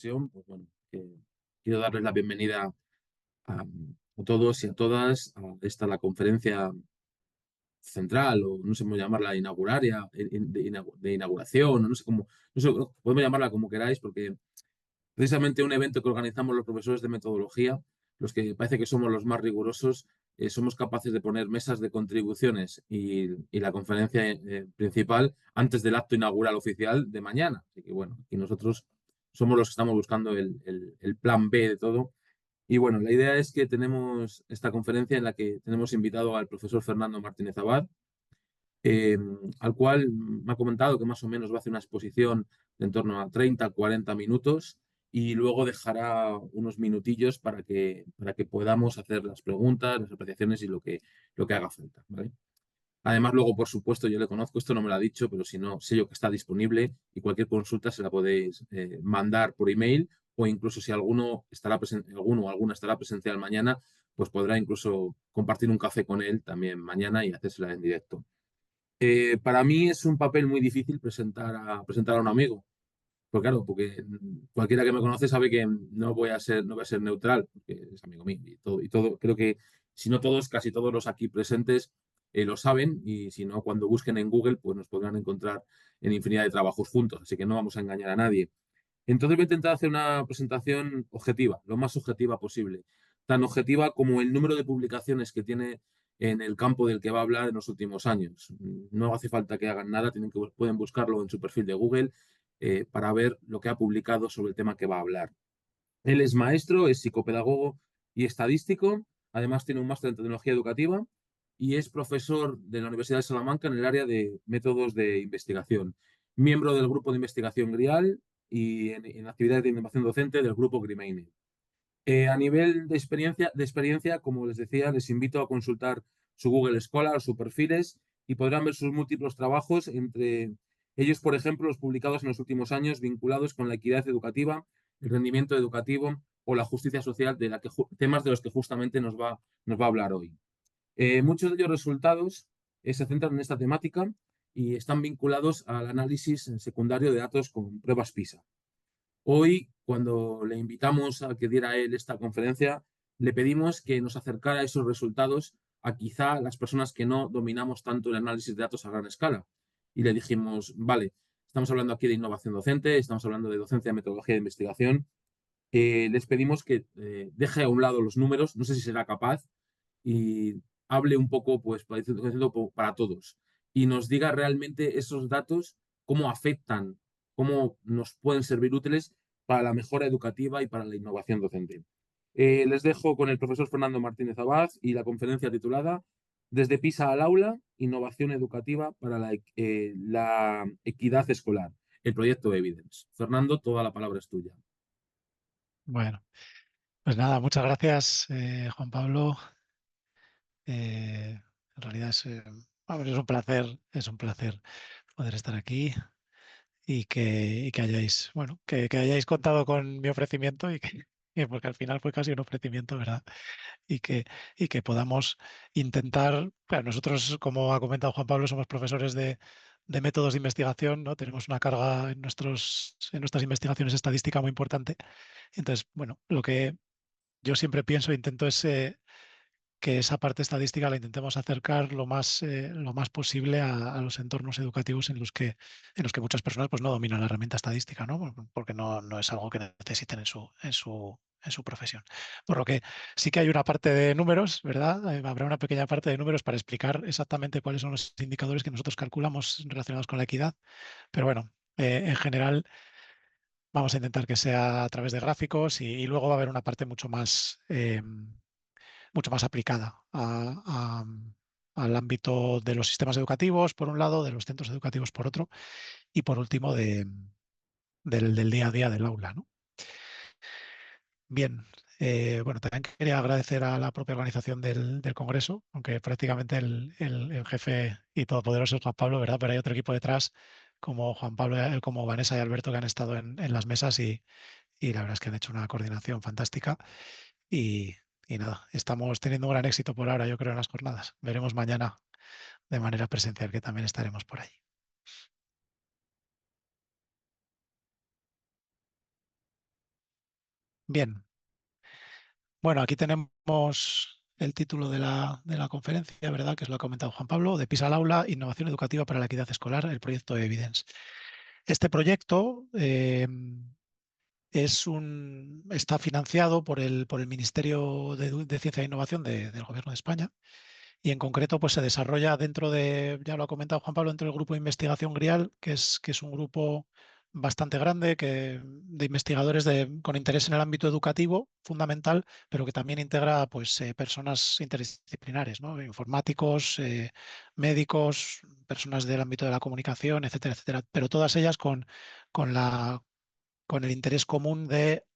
sesión, pues bueno, quiero darles la bienvenida a todos y a todas a esta la conferencia central, o no sé cómo llamarla, inauguraria, de inauguración, o no sé cómo, no sé, podemos llamarla como queráis, porque precisamente un evento que organizamos los profesores de metodología, los que parece que somos los más rigurosos, somos capaces de poner mesas de contribuciones y la conferencia principal antes del acto inaugural oficial de mañana. Así que bueno, aquí nosotros somos los que estamos buscando el plan B de todo. Y bueno, la idea es que tenemos esta conferencia en la que tenemos invitado al profesor Fernando Martínez Abad, eh, al cual me ha comentado que más o menos va a hacer una exposición de en torno a 30, 40 minutos y luego dejará unos minutillos para que podamos hacer las preguntas, las apreciaciones y lo que haga falta, ¿vale? Además, luego, por supuesto, yo le conozco, esto no me lo ha dicho, pero si no, sé yo que está disponible y cualquier consulta se la podéis mandar por email o incluso si alguno o alguna estará presencial mañana, pues podrá incluso compartir un café con él también mañana y hacérsela en directo. Para mí es un papel muy difícil presentar a un amigo. Pues claro, porque cualquiera que me conoce sabe que no voy a ser neutral, porque es amigo mío y todo. Creo que si no todos, casi todos los aquí presentes lo saben y si no, cuando busquen en Google, pues nos podrán encontrar en infinidad de trabajos juntos, así que no vamos a engañar a nadie. Entonces voy a intentar hacer una presentación objetiva, lo más objetiva posible, tan objetiva como el número de publicaciones que tiene en el campo del que va a hablar en los últimos años. No hace falta que hagan nada, pueden buscarlo en su perfil de Google para ver lo que ha publicado sobre el tema que va a hablar. Él es maestro, es psicopedagogo y estadístico, además tiene un máster en tecnología educativa y es profesor de la Universidad de Salamanca en el área de métodos de investigación, miembro del grupo de investigación GRIAL y en actividades de innovación docente del grupo GRIMAINE. A nivel de experiencia, como les decía, les invito a consultar su Google Scholar, sus perfiles y podrán ver sus múltiples trabajos, entre ellos, por ejemplo, los publicados en los últimos años vinculados con la equidad educativa, el rendimiento educativo o la justicia social, temas de los que justamente nos va a hablar hoy. Muchos de ellos resultados se centran en esta temática y están vinculados al análisis secundario de datos con pruebas PISA. Hoy, cuando le invitamos a que diera él esta conferencia, le pedimos que nos acercara esos resultados a quizá las personas que no dominamos tanto el análisis de datos a gran escala. Y le dijimos, vale, estamos hablando aquí de innovación docente, estamos hablando de docencia de metodología de investigación. Les pedimos que deje a un lado los números, no sé si será capaz, y hable un poco, pues, para todos. Y nos diga realmente esos datos, cómo afectan, cómo nos pueden servir útiles para la mejora educativa y para la innovación docente. Les dejo con el profesor Fernando Martínez Abad y la conferencia titulada Desde PISA al aula, innovación educativa para la equidad escolar, el proyecto Evidence. Fernando, toda la palabra es tuya. Bueno, pues nada, muchas gracias, Juan Pablo. En realidad vamos, es un placer poder estar aquí y que hayáis, bueno, que hayáis contado con mi ofrecimiento porque al final fue casi un ofrecimiento, ¿verdad? Y que, y que podamos intentar, claro, nosotros, como ha comentado Juan Pablo, somos profesores de métodos de investigación, ¿no? Tenemos una carga en nuestras investigaciones estadística muy importante. Entonces, bueno, lo que yo siempre pienso e intento es que esa parte estadística la intentemos acercar lo más posible a los entornos educativos en los que muchas personas pues, no dominan la herramienta estadística, ¿no? Porque no es algo que necesiten en su profesión. Por lo que sí que hay una parte de números, ¿verdad? Habrá una pequeña parte de números para explicar exactamente cuáles son los indicadores que nosotros calculamos relacionados con la equidad. Pero bueno, en general vamos a intentar que sea a través de gráficos y luego va a haber una parte mucho más aplicada al ámbito de los sistemas educativos, por un lado, de los centros educativos, por otro, y por último, del día a día del aula, ¿no? Bien, bueno, también quería agradecer a la propia organización del Congreso, aunque prácticamente el jefe y todopoderoso es Juan Pablo, ¿verdad? Pero hay otro equipo detrás, como Juan Pablo, como Vanessa y Alberto, que han estado en las mesas y la verdad es que han hecho una coordinación fantástica. Y, y nada, estamos teniendo un gran éxito por ahora, yo creo, en las jornadas. Veremos mañana de manera presencial, que también estaremos por ahí. Bien, bueno, aquí tenemos el título de la conferencia, ¿verdad? Que es lo ha comentado Juan Pablo, de PISA al aula, innovación educativa para la equidad escolar, el proyecto Evidence. Este proyecto está financiado por el Ministerio de Ciencia e Innovación del Gobierno de España y en concreto pues, se desarrolla dentro de, ya lo ha comentado Juan Pablo, dentro del grupo de investigación GRIAL, que es un grupo bastante grande de investigadores con interés en el ámbito educativo fundamental, pero que también integra pues, personas interdisciplinares, ¿no? Informáticos, médicos, personas del ámbito de la comunicación, etcétera, etcétera, pero todas ellas con la con el interés común de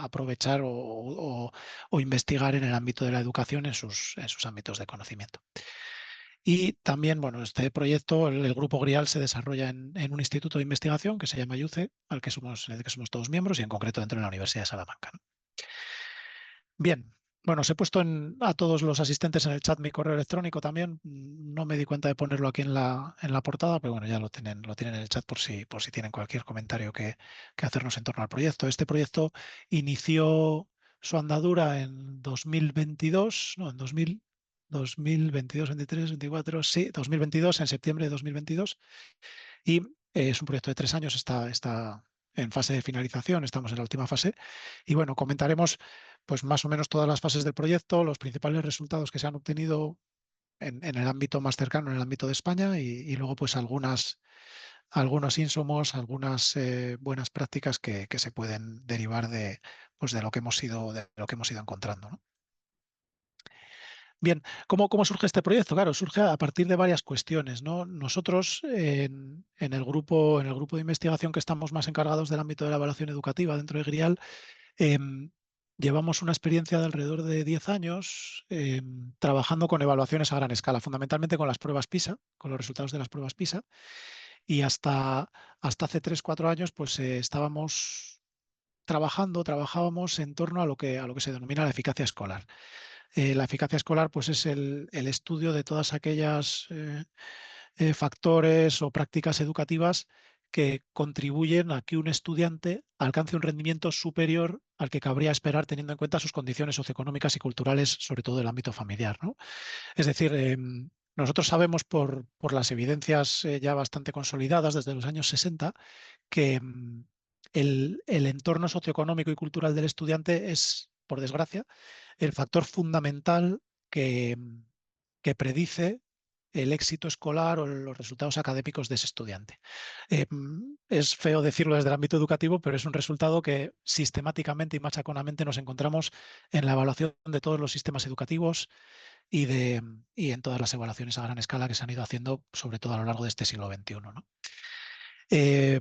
aprovechar o investigar en el ámbito de la educación en sus ámbitos de conocimiento. Y también, bueno, este proyecto, el Grupo GRIAL, se desarrolla en un instituto de investigación que se llama IUCE, en el que somos todos miembros y en concreto dentro de la Universidad de Salamanca, ¿no? Bien, bueno, os he puesto a todos los asistentes en el chat mi correo electrónico también. No me di cuenta de ponerlo aquí en la portada, pero bueno, ya lo tienen en el chat por si tienen cualquier comentario que hacernos en torno al proyecto. Este proyecto inició su andadura en 2022, no, en 2022, 23, 24, sí, 2022, en septiembre de 2022. Y es un proyecto de 3 años, está en fase de finalización, estamos en la última fase. Y bueno, comentaremos pues más o menos todas las fases del proyecto, los principales resultados que se han obtenido en el ámbito más cercano, en el ámbito de España, y luego pues algunos insumos, algunas buenas prácticas que se pueden derivar pues, de lo que hemos ido encontrando, ¿no? Bien, ¿cómo surge este proyecto? Claro, surge a partir de varias cuestiones, ¿no? Nosotros en el grupo de investigación que estamos más encargados del ámbito de la evaluación educativa dentro de GRIAL, em, llevamos una experiencia de alrededor de 10 años trabajando con evaluaciones a gran escala, fundamentalmente con las pruebas PISA, con los resultados de las pruebas PISA, y hasta hace 3 4 años pues trabajábamos en torno a lo que se denomina la eficacia escolar. La eficacia escolar pues, es el estudio de todas aquellas factores o prácticas educativas que contribuyen a que un estudiante alcance un rendimiento superior al que cabría esperar teniendo en cuenta sus condiciones socioeconómicas y culturales, sobre todo el ámbito familiar, ¿no? Es decir, nosotros sabemos por las evidencias ya bastante consolidadas desde los años 60 que el entorno socioeconómico y cultural del estudiante es, por desgracia, el factor fundamental que, que predice el éxito escolar o los resultados académicos de ese estudiante. Es feo decirlo desde el ámbito educativo, pero es un resultado que sistemáticamente y machaconamente nos encontramos en la evaluación de todos los sistemas educativos y en todas las evaluaciones a gran escala que se han ido haciendo, sobre todo a lo largo de este siglo XXI, ¿no?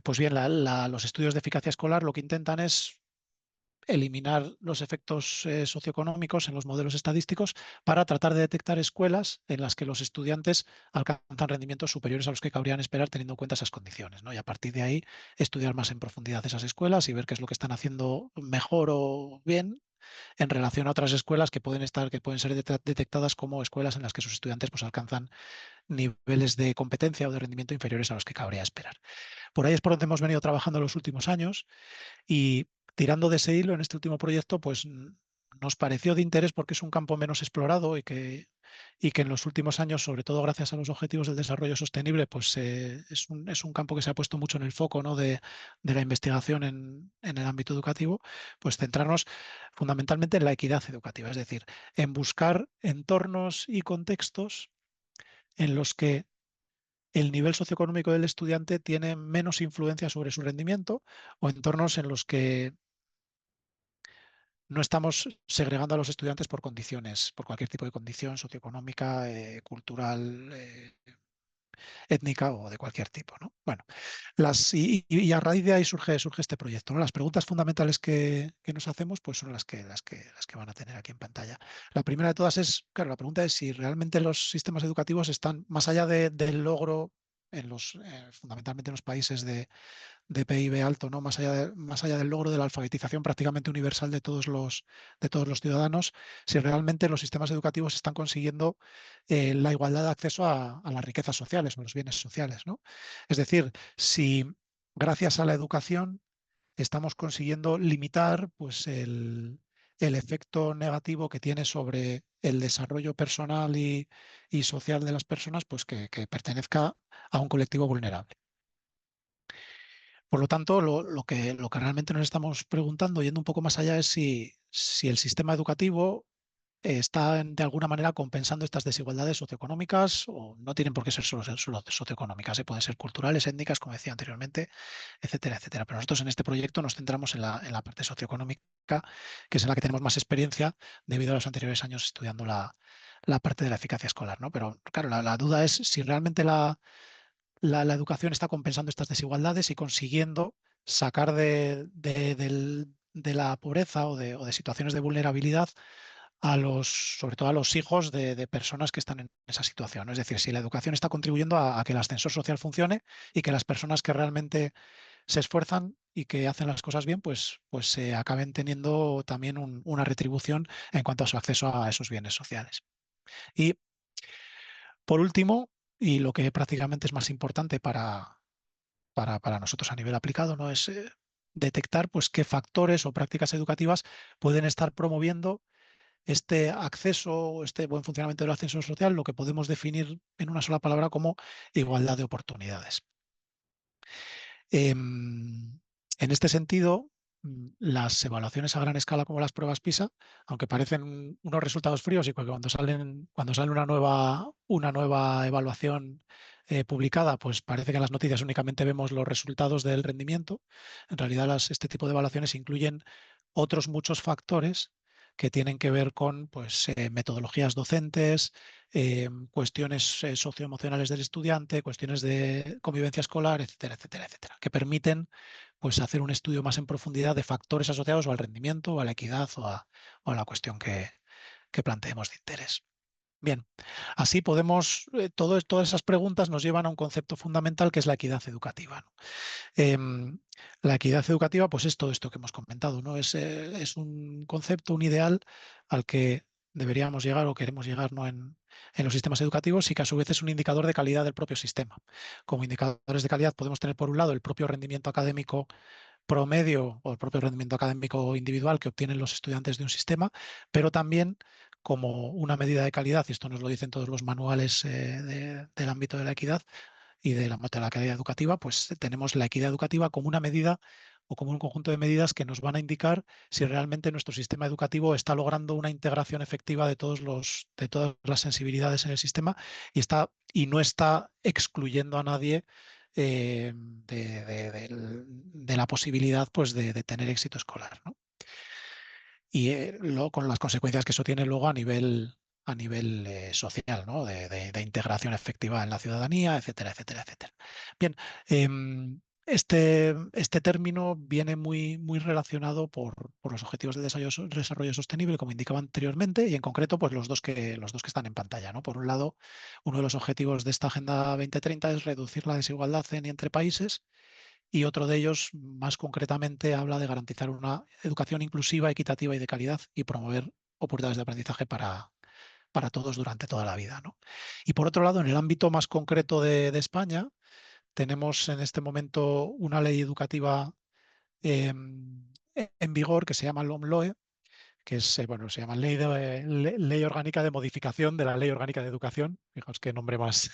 Pues bien, los estudios de eficacia escolar lo que intentan es eliminar los efectos socioeconómicos en los modelos estadísticos para tratar de detectar escuelas en las que los estudiantes alcanzan rendimientos superiores a los que cabrían esperar teniendo en cuenta esas condiciones, ¿no? Y a partir de ahí estudiar más en profundidad esas escuelas y ver qué es lo que están haciendo mejor o bien en relación a otras escuelas que pueden ser detectadas como escuelas en las que sus estudiantes pues, alcanzan niveles de competencia o de rendimiento inferiores a los que cabría esperar. Por ahí es por donde hemos venido trabajando en los últimos años y tirando de ese hilo en este último proyecto, pues nos pareció de interés porque es un campo menos explorado y que en los últimos años, sobre todo gracias a los objetivos del desarrollo sostenible, pues es un campo que se ha puesto mucho en el foco, ¿no? de la investigación en el ámbito educativo, pues centrarnos fundamentalmente en la equidad educativa, es decir, en buscar entornos y contextos en los que el nivel socioeconómico del estudiante tiene menos influencia sobre su rendimiento o entornos en los que no estamos segregando a los estudiantes por condiciones, por cualquier tipo de condición socioeconómica, cultural, étnica o de cualquier tipo, ¿no? Bueno, y a raíz de ahí surge este proyecto, ¿no? Las preguntas fundamentales que nos hacemos pues son las que van a tener aquí en pantalla. La primera de todas es, claro, la pregunta es si realmente los sistemas educativos están más allá del logro fundamentalmente en los países de PIB alto, ¿no? Más allá del logro de la alfabetización prácticamente universal de todos los ciudadanos, si realmente los sistemas educativos están consiguiendo la igualdad de acceso a las riquezas sociales o a los bienes sociales, ¿no? Es decir, si gracias a la educación estamos consiguiendo limitar pues, el efecto negativo que tiene sobre el desarrollo personal y social de las personas, pues que pertenezca a un colectivo vulnerable. Por lo tanto, lo que realmente nos estamos preguntando, yendo un poco más allá, es si el sistema educativo está de alguna manera compensando estas desigualdades socioeconómicas, o no tienen por qué ser solo socioeconómicas, pueden ser culturales, étnicas, como decía anteriormente, etcétera, etcétera. Pero nosotros en este proyecto nos centramos en la parte socioeconómica, que es en la que tenemos más experiencia debido a los anteriores años estudiando la parte de la eficacia escolar, ¿no? Pero claro, la duda es si realmente la educación está compensando estas desigualdades y consiguiendo sacar de la pobreza o de situaciones de vulnerabilidad sobre todo a los hijos de personas que están en esa situación. Es decir, si la educación está contribuyendo a que el ascensor social funcione y que las personas que realmente se esfuerzan y que hacen las cosas bien, pues se acaben teniendo también una retribución en cuanto a su acceso a esos bienes sociales. Y por último, y lo que prácticamente es más importante para nosotros a nivel aplicado, ¿no? Es detectar pues, qué factores o prácticas educativas pueden estar promoviendo este acceso, este buen funcionamiento del ascensor social, lo que podemos definir en una sola palabra como igualdad de oportunidades. En este sentido, las evaluaciones a gran escala como las pruebas PISA, aunque parecen unos resultados fríos y que cuando sale una nueva evaluación publicada, pues parece que en las noticias únicamente vemos los resultados del rendimiento. En realidad, este tipo de evaluaciones incluyen otros muchos factores que tienen que ver con pues, metodologías docentes, cuestiones socioemocionales del estudiante, cuestiones de convivencia escolar, etcétera, etcétera, etcétera, que permiten pues, hacer un estudio más en profundidad de factores asociados o al rendimiento, o a la equidad, o a la cuestión que planteemos de interés. Bien, así podemos, todas esas preguntas nos llevan a un concepto fundamental que es la equidad educativa, ¿no? La equidad educativa, pues es todo esto que hemos comentado, ¿no? Es un concepto, un ideal al que deberíamos llegar o queremos llegar, ¿no? En los sistemas educativos, y que a su vez es un indicador de calidad del propio sistema. Como indicadores de calidad podemos tener, por un lado, el propio rendimiento académico promedio o el propio rendimiento académico individual que obtienen los estudiantes de un sistema, pero también como una medida de calidad, y esto nos lo dicen todos los manuales del ámbito de la equidad, y de la calidad educativa, pues tenemos la equidad educativa como una medida o como un conjunto de medidas que nos van a indicar si realmente nuestro sistema educativo está logrando una integración efectiva de todas las sensibilidades en el sistema y no está excluyendo a nadie de la posibilidad pues, de tener éxito escolar, ¿no? Y luego con las consecuencias que eso tiene luego a nivel social, ¿no? De integración efectiva en la ciudadanía, etcétera, etcétera, etcétera. Bien, este término viene muy relacionado por los objetivos de desarrollo sostenible, como indicaba anteriormente, y en concreto pues los dos que están en pantalla, ¿no? Por un lado, uno de los objetivos de esta Agenda 2030 es reducir la desigualdad en y entre países, y otro de ellos, más concretamente, habla de garantizar una educación inclusiva, equitativa y de calidad, y promover oportunidades de aprendizaje para todos durante toda la vida, ¿no? Y por otro lado, en el ámbito más concreto de España, tenemos en este momento una ley educativa en vigor que se llama LOMLOE, que es, bueno, se llama Ley Orgánica de Modificación de la Ley Orgánica de Educación. Fijaos qué nombre más,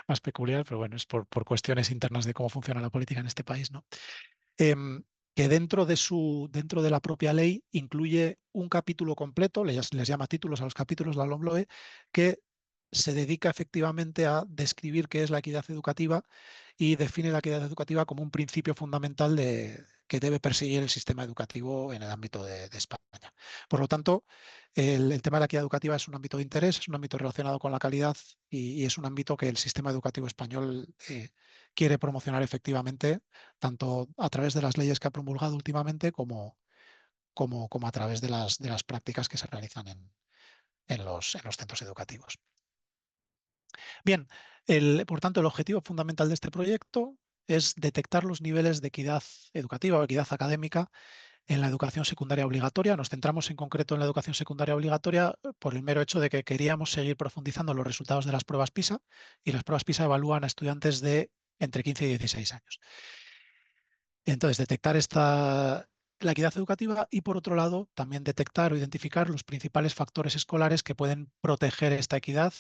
más peculiar, pero bueno, es por cuestiones internas de cómo funciona la política en este país, ¿no? Que dentro de la propia ley incluye un capítulo completo, les llama títulos a los capítulos, la LOMLOE, que se dedica efectivamente a describir qué es la equidad educativa y define la equidad educativa como un principio fundamental que debe perseguir el sistema educativo en el ámbito de España. Por lo tanto, el tema de la equidad educativa es un ámbito de interés, es un ámbito relacionado con la calidad, y es un ámbito que el sistema educativo español quiere promocionar efectivamente, tanto a través de las leyes que ha promulgado últimamente como a través de las prácticas que se realizan en los centros educativos. Bien, por tanto, el objetivo fundamental de este proyecto es detectar los niveles de equidad educativa o equidad académica en la educación secundaria obligatoria. Nos centramos en concreto en la educación secundaria obligatoria por el mero hecho de que queríamos seguir profundizando en los resultados de las pruebas PISA, y las pruebas PISA evalúan a estudiantes de entre 15 y 16 años. Entonces, detectar la equidad educativa y, por otro lado, también detectar o identificar los principales factores escolares que pueden proteger esta equidad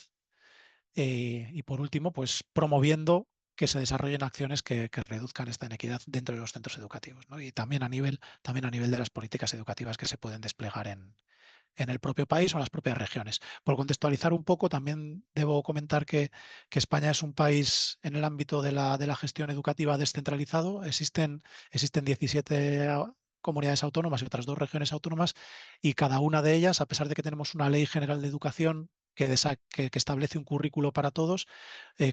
y, por último, pues promoviendo que se desarrollen acciones que reduzcan esta inequidad dentro de los centros educativos, ¿no? Y también a nivel de las políticas educativas que se pueden desplegar en el propio país o en las propias regiones. Por contextualizar un poco, también debo comentar que España es un país en el ámbito de la gestión educativa descentralizado. Existen 17 comunidades autónomas y otras 2 regiones autónomas, y cada una de ellas, a pesar de que tenemos una ley general de educación que establece un currículo para todos,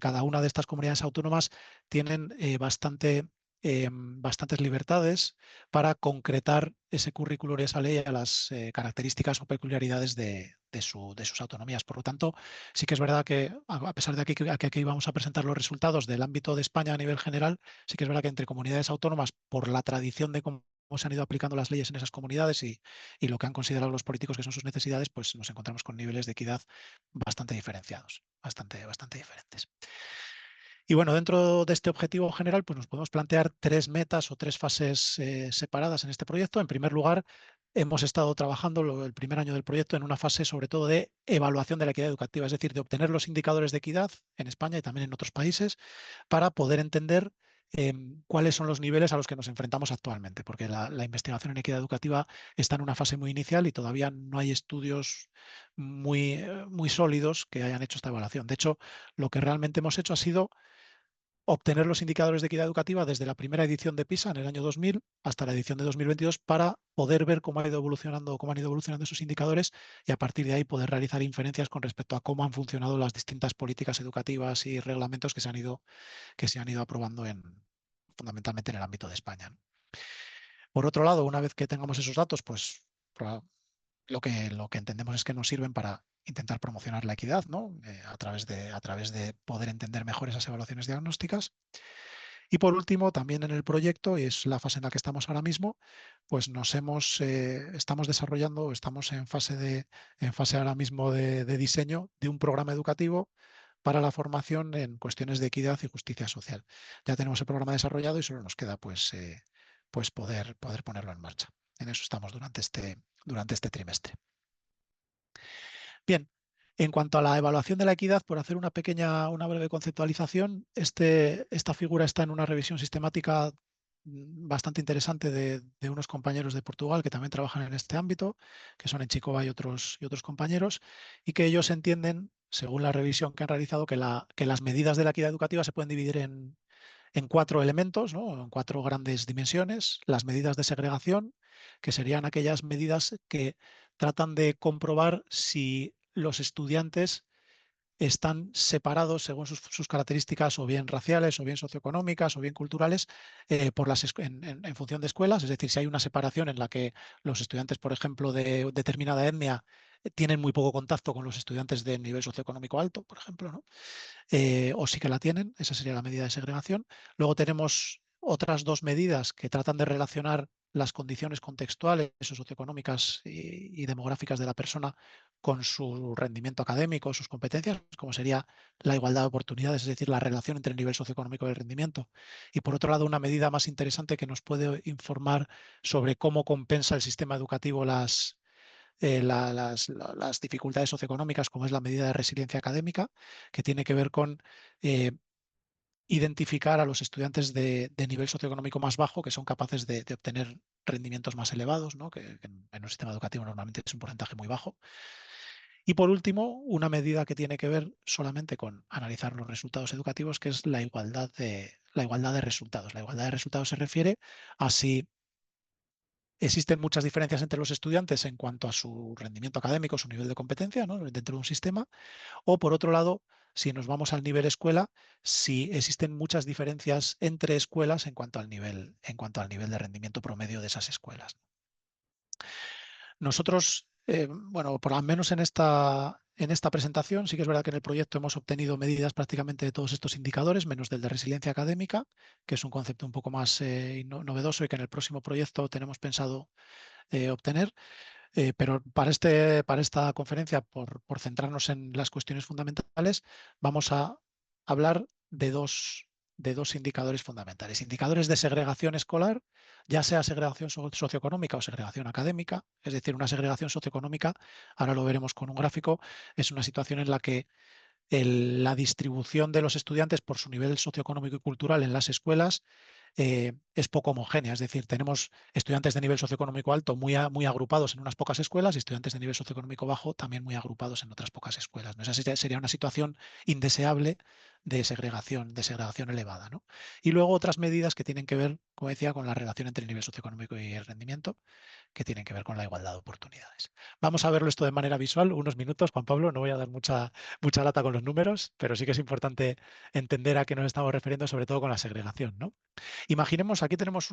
cada una de estas comunidades autónomas tienen bastantes libertades para concretar ese currículo y esa ley a las características o peculiaridades de sus autonomías. Por lo tanto, sí que es verdad que, a pesar de que aquí vamos a presentar los resultados del ámbito de España a nivel general, sí que es verdad que entre comunidades autónomas, por la tradición de cómo se han ido aplicando las leyes en esas comunidades y lo que han considerado los políticos que son sus necesidades, pues nos encontramos con niveles de equidad bastante diferenciados, bastante diferentes. Y bueno, dentro de este objetivo general, pues nos podemos plantear 3 metas o 3 fases separadas en este proyecto. En primer lugar, hemos estado trabajando el primer año del proyecto en una fase sobre todo de evaluación de la equidad educativa, es decir, de obtener los indicadores de equidad en España y también en otros países para poder entender cuáles son los niveles a los que nos enfrentamos actualmente, porque la investigación en equidad educativa está en una fase muy inicial y todavía no hay estudios muy sólidos que hayan hecho esta evaluación. De hecho, lo que realmente hemos hecho ha sido obtener los indicadores de equidad educativa desde la primera edición de PISA en el año 2000 hasta la edición de 2022 para poder ver cómo cómo han ido evolucionando esos indicadores y a partir de ahí poder realizar inferencias con respecto a cómo han funcionado las distintas políticas educativas y reglamentos que se han ido aprobando fundamentalmente en el ámbito de España. Por otro lado, una vez que tengamos esos datos, pues lo que entendemos es que nos sirven para intentar promocionar la equidad, ¿no? A través de poder entender mejor esas evaluaciones diagnósticas. Y por último, también en el proyecto, y es la fase en la que estamos ahora mismo, pues estamos desarrollando, estamos en fase ahora mismo de diseño de un programa educativo para la formación en cuestiones de equidad y justicia social. Ya tenemos el programa desarrollado y solo nos queda pues poder ponerlo en marcha. En eso estamos durante este trimestre. Bien, en cuanto a la evaluación de la equidad, por hacer una breve conceptualización, esta figura está en una revisión sistemática bastante interesante de unos compañeros de Portugal que también trabajan en este ámbito, que son Enchicoba y otros compañeros, y que ellos entienden, según la revisión que han realizado, que las medidas de la equidad educativa se pueden dividir en 4 elementos, ¿no? En 4 grandes dimensiones. Las medidas de segregación, que serían aquellas medidas que tratan de comprobar si los estudiantes están separados según sus características o bien raciales o bien socioeconómicas o bien culturales en función de escuelas. Es decir, si hay una separación en la que los estudiantes, por ejemplo, de determinada etnia tienen muy poco contacto con los estudiantes de nivel socioeconómico alto, por ejemplo, ¿no? O sí que la tienen, esa sería la medida de segregación. Luego tenemos otras 2 medidas que tratan de relacionar las condiciones contextuales o socioeconómicas y demográficas de la persona con su rendimiento académico, sus competencias, como sería la igualdad de oportunidades, es decir, la relación entre el nivel socioeconómico y el rendimiento. Y por otro lado, una medida más interesante que nos puede informar sobre cómo compensa el sistema educativo las dificultades socioeconómicas, como es la medida de resiliencia académica, que tiene que ver con identificar a los estudiantes de nivel socioeconómico más bajo que son capaces de obtener rendimientos más elevados, ¿no? Que en un sistema educativo normalmente es un porcentaje muy bajo. Y por último, una medida que tiene que ver solamente con analizar los resultados educativos, que es la igualdad de resultados. La igualdad de resultados se refiere a si existen muchas diferencias entre los estudiantes en cuanto a su rendimiento académico, su nivel de competencia, ¿no? Dentro de un sistema, o por otro lado, si nos vamos al nivel escuela, si existen muchas diferencias entre escuelas en cuanto al nivel de rendimiento promedio de esas escuelas. Nosotros, bueno, por lo menos en esta presentación, sí que es verdad que en el proyecto hemos obtenido medidas prácticamente de todos estos indicadores, menos del de resiliencia académica, que es un concepto un poco más novedoso y que en el próximo proyecto tenemos pensado obtener. Pero para esta conferencia, por centrarnos en las cuestiones fundamentales, vamos a hablar de dos indicadores fundamentales. Indicadores de segregación escolar, ya sea segregación socioeconómica o segregación académica. Es decir, una segregación socioeconómica, ahora lo veremos con un gráfico, es una situación en la que la distribución de los estudiantes por su nivel socioeconómico y cultural en las escuelas es poco homogénea. Es decir, tenemos estudiantes de nivel socioeconómico alto muy agrupados en unas pocas escuelas y estudiantes de nivel socioeconómico bajo también muy agrupados en otras pocas escuelas, ¿no? Esa sería una situación indeseable de segregación elevada, ¿no? Y luego otras medidas que tienen que ver, como decía, con la relación entre el nivel socioeconómico y el rendimiento, que tienen que ver con la igualdad de oportunidades. Vamos a verlo esto de manera visual, unos minutos, Juan Pablo, no voy a dar mucha lata con los números, pero sí que es importante entender a qué nos estamos refiriendo, sobre todo con la segregación, ¿no? Imaginemos, aquí tenemos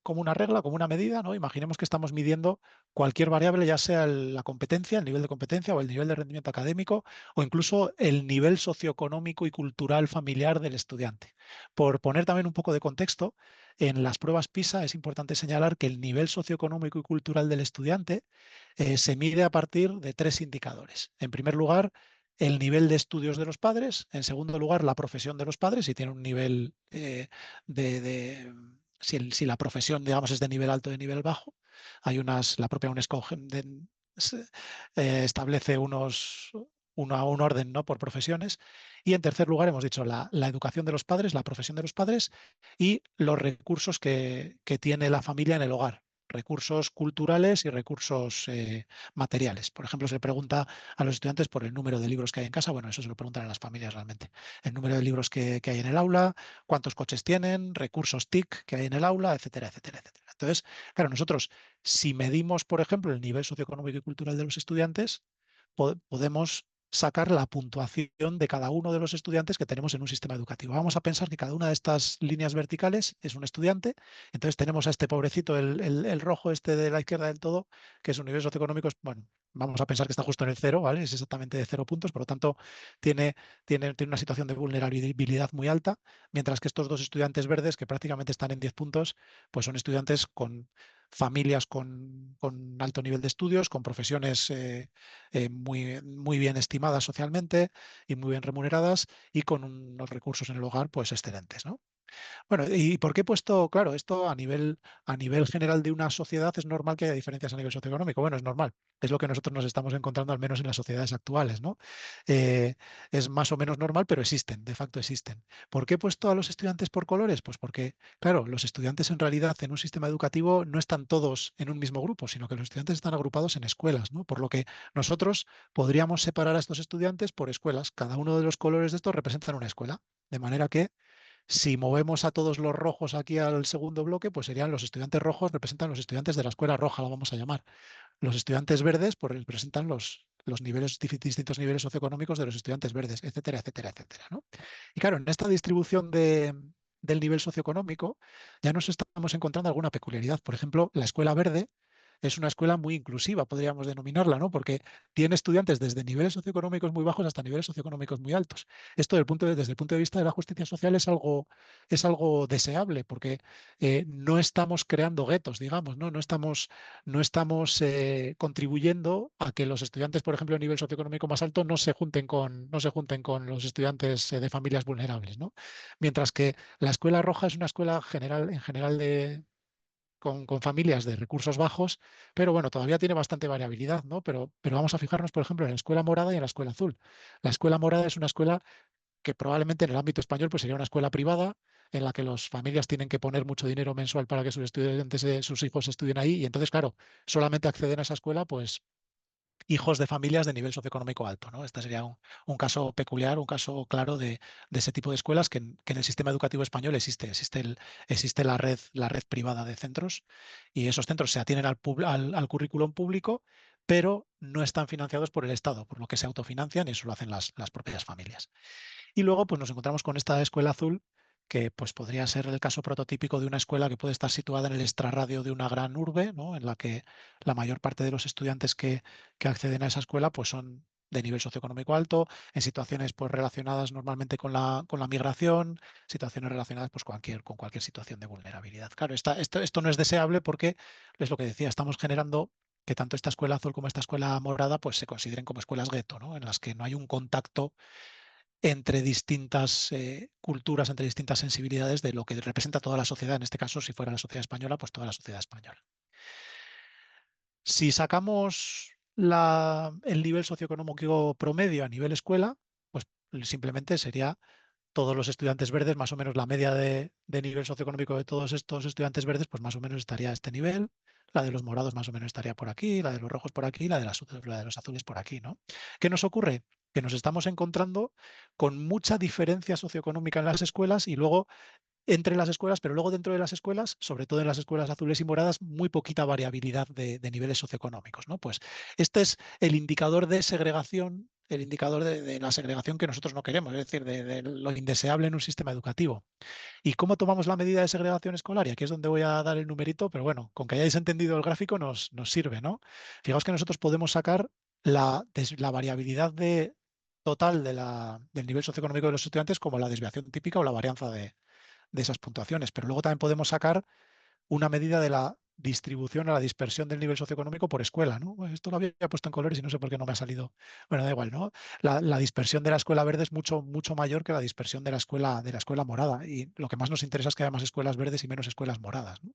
como una regla, como una medida, ¿no? Imaginemos que estamos midiendo cualquier variable, ya sea la competencia, el nivel de competencia o el nivel de rendimiento académico o incluso el nivel socioeconómico y cultural familiar del estudiante. Por poner también un poco de contexto, en las pruebas PISA es importante señalar que el nivel socioeconómico y cultural del estudiante se mide a partir de tres indicadores. En primer lugar, el nivel de estudios de los padres. En segundo lugar, la profesión de los padres, si tiene un nivel si la profesión, digamos, es de nivel alto o de nivel bajo. La propia UNESCO establece un orden, ¿no?, por profesiones. Y en tercer lugar, hemos dicho la educación de los padres, la profesión de los padres y los recursos que tiene la familia en el hogar. Recursos culturales y recursos materiales. Por ejemplo, se pregunta a los estudiantes por el número de libros que hay en casa. Bueno, eso se lo preguntan a las familias realmente. El número de libros que hay en el aula, cuántos coches tienen, recursos TIC que hay en el aula, etcétera, etcétera, etcétera. Entonces, claro, nosotros, si medimos, por ejemplo, el nivel socioeconómico y cultural de los estudiantes, podemos sacar la puntuación de cada uno de los estudiantes que tenemos en un sistema educativo. Vamos a pensar que cada una de estas líneas verticales es un estudiante. Entonces tenemos a este pobrecito, el rojo este de la izquierda del todo, que es un nivel socioeconómico, bueno, vamos a pensar que está justo en el cero, ¿vale? Es exactamente de 0 puntos, por lo tanto tiene una situación de vulnerabilidad muy alta, mientras que estos dos estudiantes verdes, que prácticamente están en 10 puntos, pues son estudiantes con familias con alto nivel de estudios, con profesiones muy bien estimadas socialmente y muy bien remuneradas y con unos recursos en el hogar pues excelentes, ¿no? Bueno, ¿y por qué he puesto, claro, esto a nivel general de una sociedad es normal que haya diferencias a nivel socioeconómico? Bueno, es normal, es lo que nosotros nos estamos encontrando al menos en las sociedades actuales, ¿no? Eh, es más o menos normal, pero existen, de facto existen. ¿Por qué he puesto a los estudiantes por colores? Pues porque, claro, los estudiantes en realidad en un sistema educativo no están todos en un mismo grupo, sino que los estudiantes están agrupados en escuelas, ¿no? Por lo que nosotros podríamos separar a estos estudiantes por escuelas. Cada uno de los colores de estos representan una escuela, de manera que si movemos a todos los rojos aquí al segundo bloque, pues serían los estudiantes rojos, representan los estudiantes de la escuela roja, la vamos a llamar. Los estudiantes verdes, pues representan los distintos niveles socioeconómicos de los estudiantes verdes, etcétera, etcétera, etcétera, ¿no? Y claro, en esta distribución del nivel socioeconómico ya nos estamos encontrando alguna peculiaridad. Por ejemplo, la escuela verde es una escuela muy inclusiva, podríamos denominarla, ¿no? Porque tiene estudiantes desde niveles socioeconómicos muy bajos hasta niveles socioeconómicos muy altos. Esto desde el punto de vista de la justicia social es algo deseable, porque no estamos creando guetos, digamos, ¿no? No estamos contribuyendo a que los estudiantes, por ejemplo, de nivel socioeconómico más alto no se junten con los estudiantes de familias vulnerables, ¿no? Mientras que la escuela roja es una escuela en general con familias de recursos bajos, pero bueno, todavía tiene bastante variabilidad, ¿no? Pero vamos a fijarnos, por ejemplo, en la escuela morada y en la escuela azul. La escuela morada es una escuela que probablemente en el ámbito español pues sería una escuela privada en la que las familias tienen que poner mucho dinero mensual para que sus estudiantes, sus hijos estudien ahí y entonces, claro, solamente acceden a esa escuela pues hijos de familias de nivel socioeconómico alto, ¿no? Este sería un caso peculiar, un caso claro de ese tipo de escuelas que en el sistema educativo español existe la red privada de centros y esos centros se atienen al currículum público, pero no están financiados por el Estado, por lo que se autofinancian y eso lo hacen las propias familias. Y luego pues nos encontramos con esta escuela azul que pues podría ser el caso prototípico de una escuela que puede estar situada en el extrarradio de una gran urbe, ¿no? En la que la mayor parte de los estudiantes que acceden a esa escuela pues son de nivel socioeconómico alto, en situaciones pues relacionadas normalmente con la migración, situaciones relacionadas pues con cualquier situación de vulnerabilidad. Claro, esto no es deseable porque es lo que decía, estamos generando que tanto esta escuela azul como esta escuela morada pues se consideren como escuelas gueto, ¿no? En las que no hay un contacto entre distintas culturas, entre distintas sensibilidades de lo que representa toda la sociedad. En este caso, si fuera la sociedad española, pues toda la sociedad española. Si sacamos el nivel socioeconómico promedio a nivel escuela, pues simplemente sería todos los estudiantes verdes, más o menos la media de nivel socioeconómico de todos estos estudiantes verdes, pues más o menos estaría a este nivel. La de los morados más o menos estaría por aquí, la de los rojos por aquí, la de los azules por aquí, ¿no? ¿Qué nos ocurre? Que nos estamos encontrando con mucha diferencia socioeconómica en las escuelas y luego entre las escuelas, pero luego dentro de las escuelas, sobre todo en las escuelas azules y moradas, muy poquita variabilidad de niveles socioeconómicos, ¿no? Pues este es el indicador de segregación, el indicador de la segregación que nosotros no queremos, es decir, de lo indeseable en un sistema educativo. ¿Y cómo tomamos la medida de segregación escolar? Y aquí es donde voy a dar el numerito, pero bueno, con que hayáis entendido el gráfico nos sirve, ¿no? Fijaos que nosotros podemos sacar la variabilidad total del nivel socioeconómico de los estudiantes como la desviación típica o la varianza de esas puntuaciones, pero luego también podemos sacar una medida de la distribución o la dispersión del nivel socioeconómico por escuela, ¿no? Bueno, esto lo había puesto en colores y no sé por qué no me ha salido. Bueno, da igual, ¿no? La dispersión de la escuela verde es mucho, mucho mayor que la dispersión de la escuela morada. Y lo que más nos interesa es que haya más escuelas verdes y menos escuelas moradas, ¿no?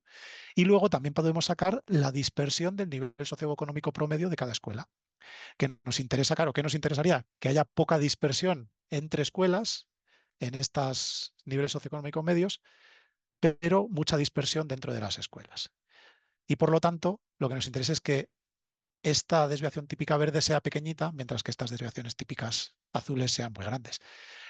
Y luego también podemos sacar la dispersión del nivel socioeconómico promedio de cada escuela. Que nos interesa, claro, ¿qué nos interesaría? Que haya poca dispersión entre escuelas en estos niveles socioeconómicos medios, pero mucha dispersión dentro de las escuelas. Y por lo tanto, lo que nos interesa es que esta desviación típica verde sea pequeñita, mientras que estas desviaciones típicas azules sean muy grandes.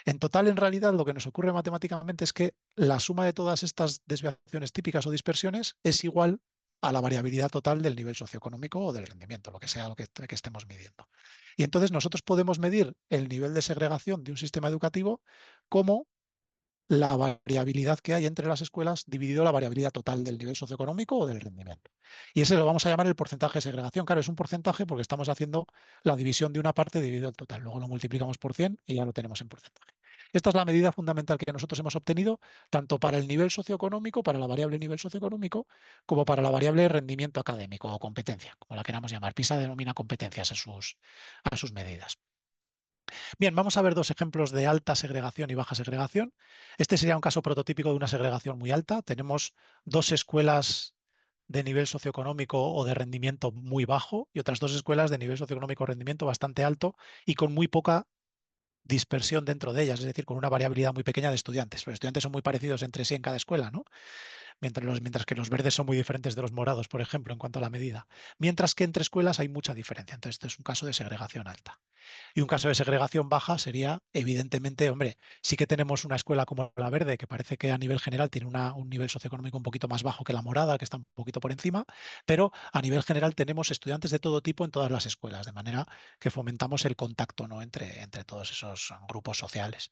En total, en realidad, lo que nos ocurre matemáticamente es que la suma de todas estas desviaciones típicas o dispersiones es igual a la variabilidad total del nivel socioeconómico o del rendimiento, lo que sea que estemos midiendo. Y entonces nosotros podemos medir el nivel de segregación de un sistema educativo como la variabilidad que hay entre las escuelas dividido la variabilidad total del nivel socioeconómico o del rendimiento. Y ese lo vamos a llamar el porcentaje de segregación. Claro, es un porcentaje porque estamos haciendo la división de una parte dividido el total. Luego lo multiplicamos por 100 y ya lo tenemos en porcentaje. Esta es la medida fundamental que nosotros hemos obtenido tanto para el nivel socioeconómico, para la variable nivel socioeconómico, como para la variable rendimiento académico o competencia, como la queramos llamar. PISA denomina competencias a sus medidas. Bien, vamos a ver dos ejemplos de alta segregación y baja segregación. Este sería un caso prototípico de una segregación muy alta. Tenemos dos escuelas de nivel socioeconómico o de rendimiento muy bajo y otras dos escuelas de nivel socioeconómico o rendimiento bastante alto y con muy poca dispersión dentro de ellas, es decir, con una variabilidad muy pequeña de estudiantes. Los estudiantes son muy parecidos entre sí en cada escuela, ¿no? Mientras que los verdes son muy diferentes de los morados, por ejemplo, en cuanto a la medida. Mientras que entre escuelas hay mucha diferencia. Entonces, este es un caso de segregación alta. Y un caso de segregación baja sería, evidentemente, hombre, sí que tenemos una escuela como la verde, que parece que a nivel general tiene un nivel socioeconómico un poquito más bajo que la morada, que está un poquito por encima, pero a nivel general tenemos estudiantes de todo tipo en todas las escuelas, de manera que fomentamos el contacto, ¿no? entre todos esos grupos sociales.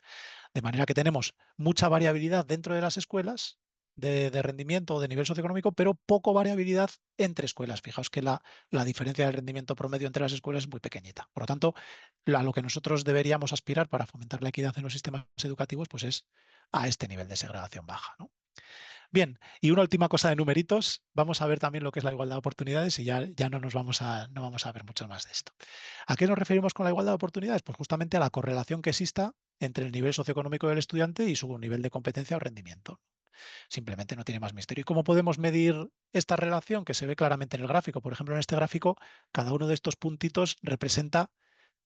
De manera que tenemos mucha variabilidad dentro de las escuelas de rendimiento o de nivel socioeconómico, pero poco variabilidad entre escuelas. Fijaos que la diferencia del rendimiento promedio entre las escuelas es muy pequeñita. Por lo tanto, a lo que nosotros deberíamos aspirar para fomentar la equidad en los sistemas educativos, pues es a este nivel de segregación baja, ¿no? Bien, y una última cosa de numeritos, vamos a ver también lo que es la igualdad de oportunidades y ya no vamos a ver mucho más de esto. ¿A qué nos referimos con la igualdad de oportunidades? Pues justamente a la correlación que exista entre el nivel socioeconómico del estudiante y su nivel de competencia o rendimiento. Simplemente no tiene más misterio. ¿Y cómo podemos medir esta relación que se ve claramente en el gráfico? Por ejemplo, en este gráfico, cada uno de estos puntitos representa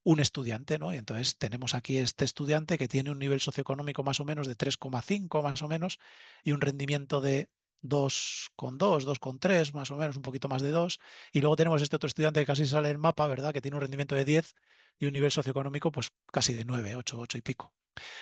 un estudiante, ¿no? Y entonces tenemos aquí este estudiante que tiene un nivel socioeconómico más o menos de 3,5 más o menos y un rendimiento de 2,2, 2,3 más o menos, un poquito más de 2. Y luego tenemos este otro estudiante que casi sale en el mapa, ¿verdad? Que tiene un rendimiento de 10 y un nivel socioeconómico pues casi de 9, 8, 8 y pico.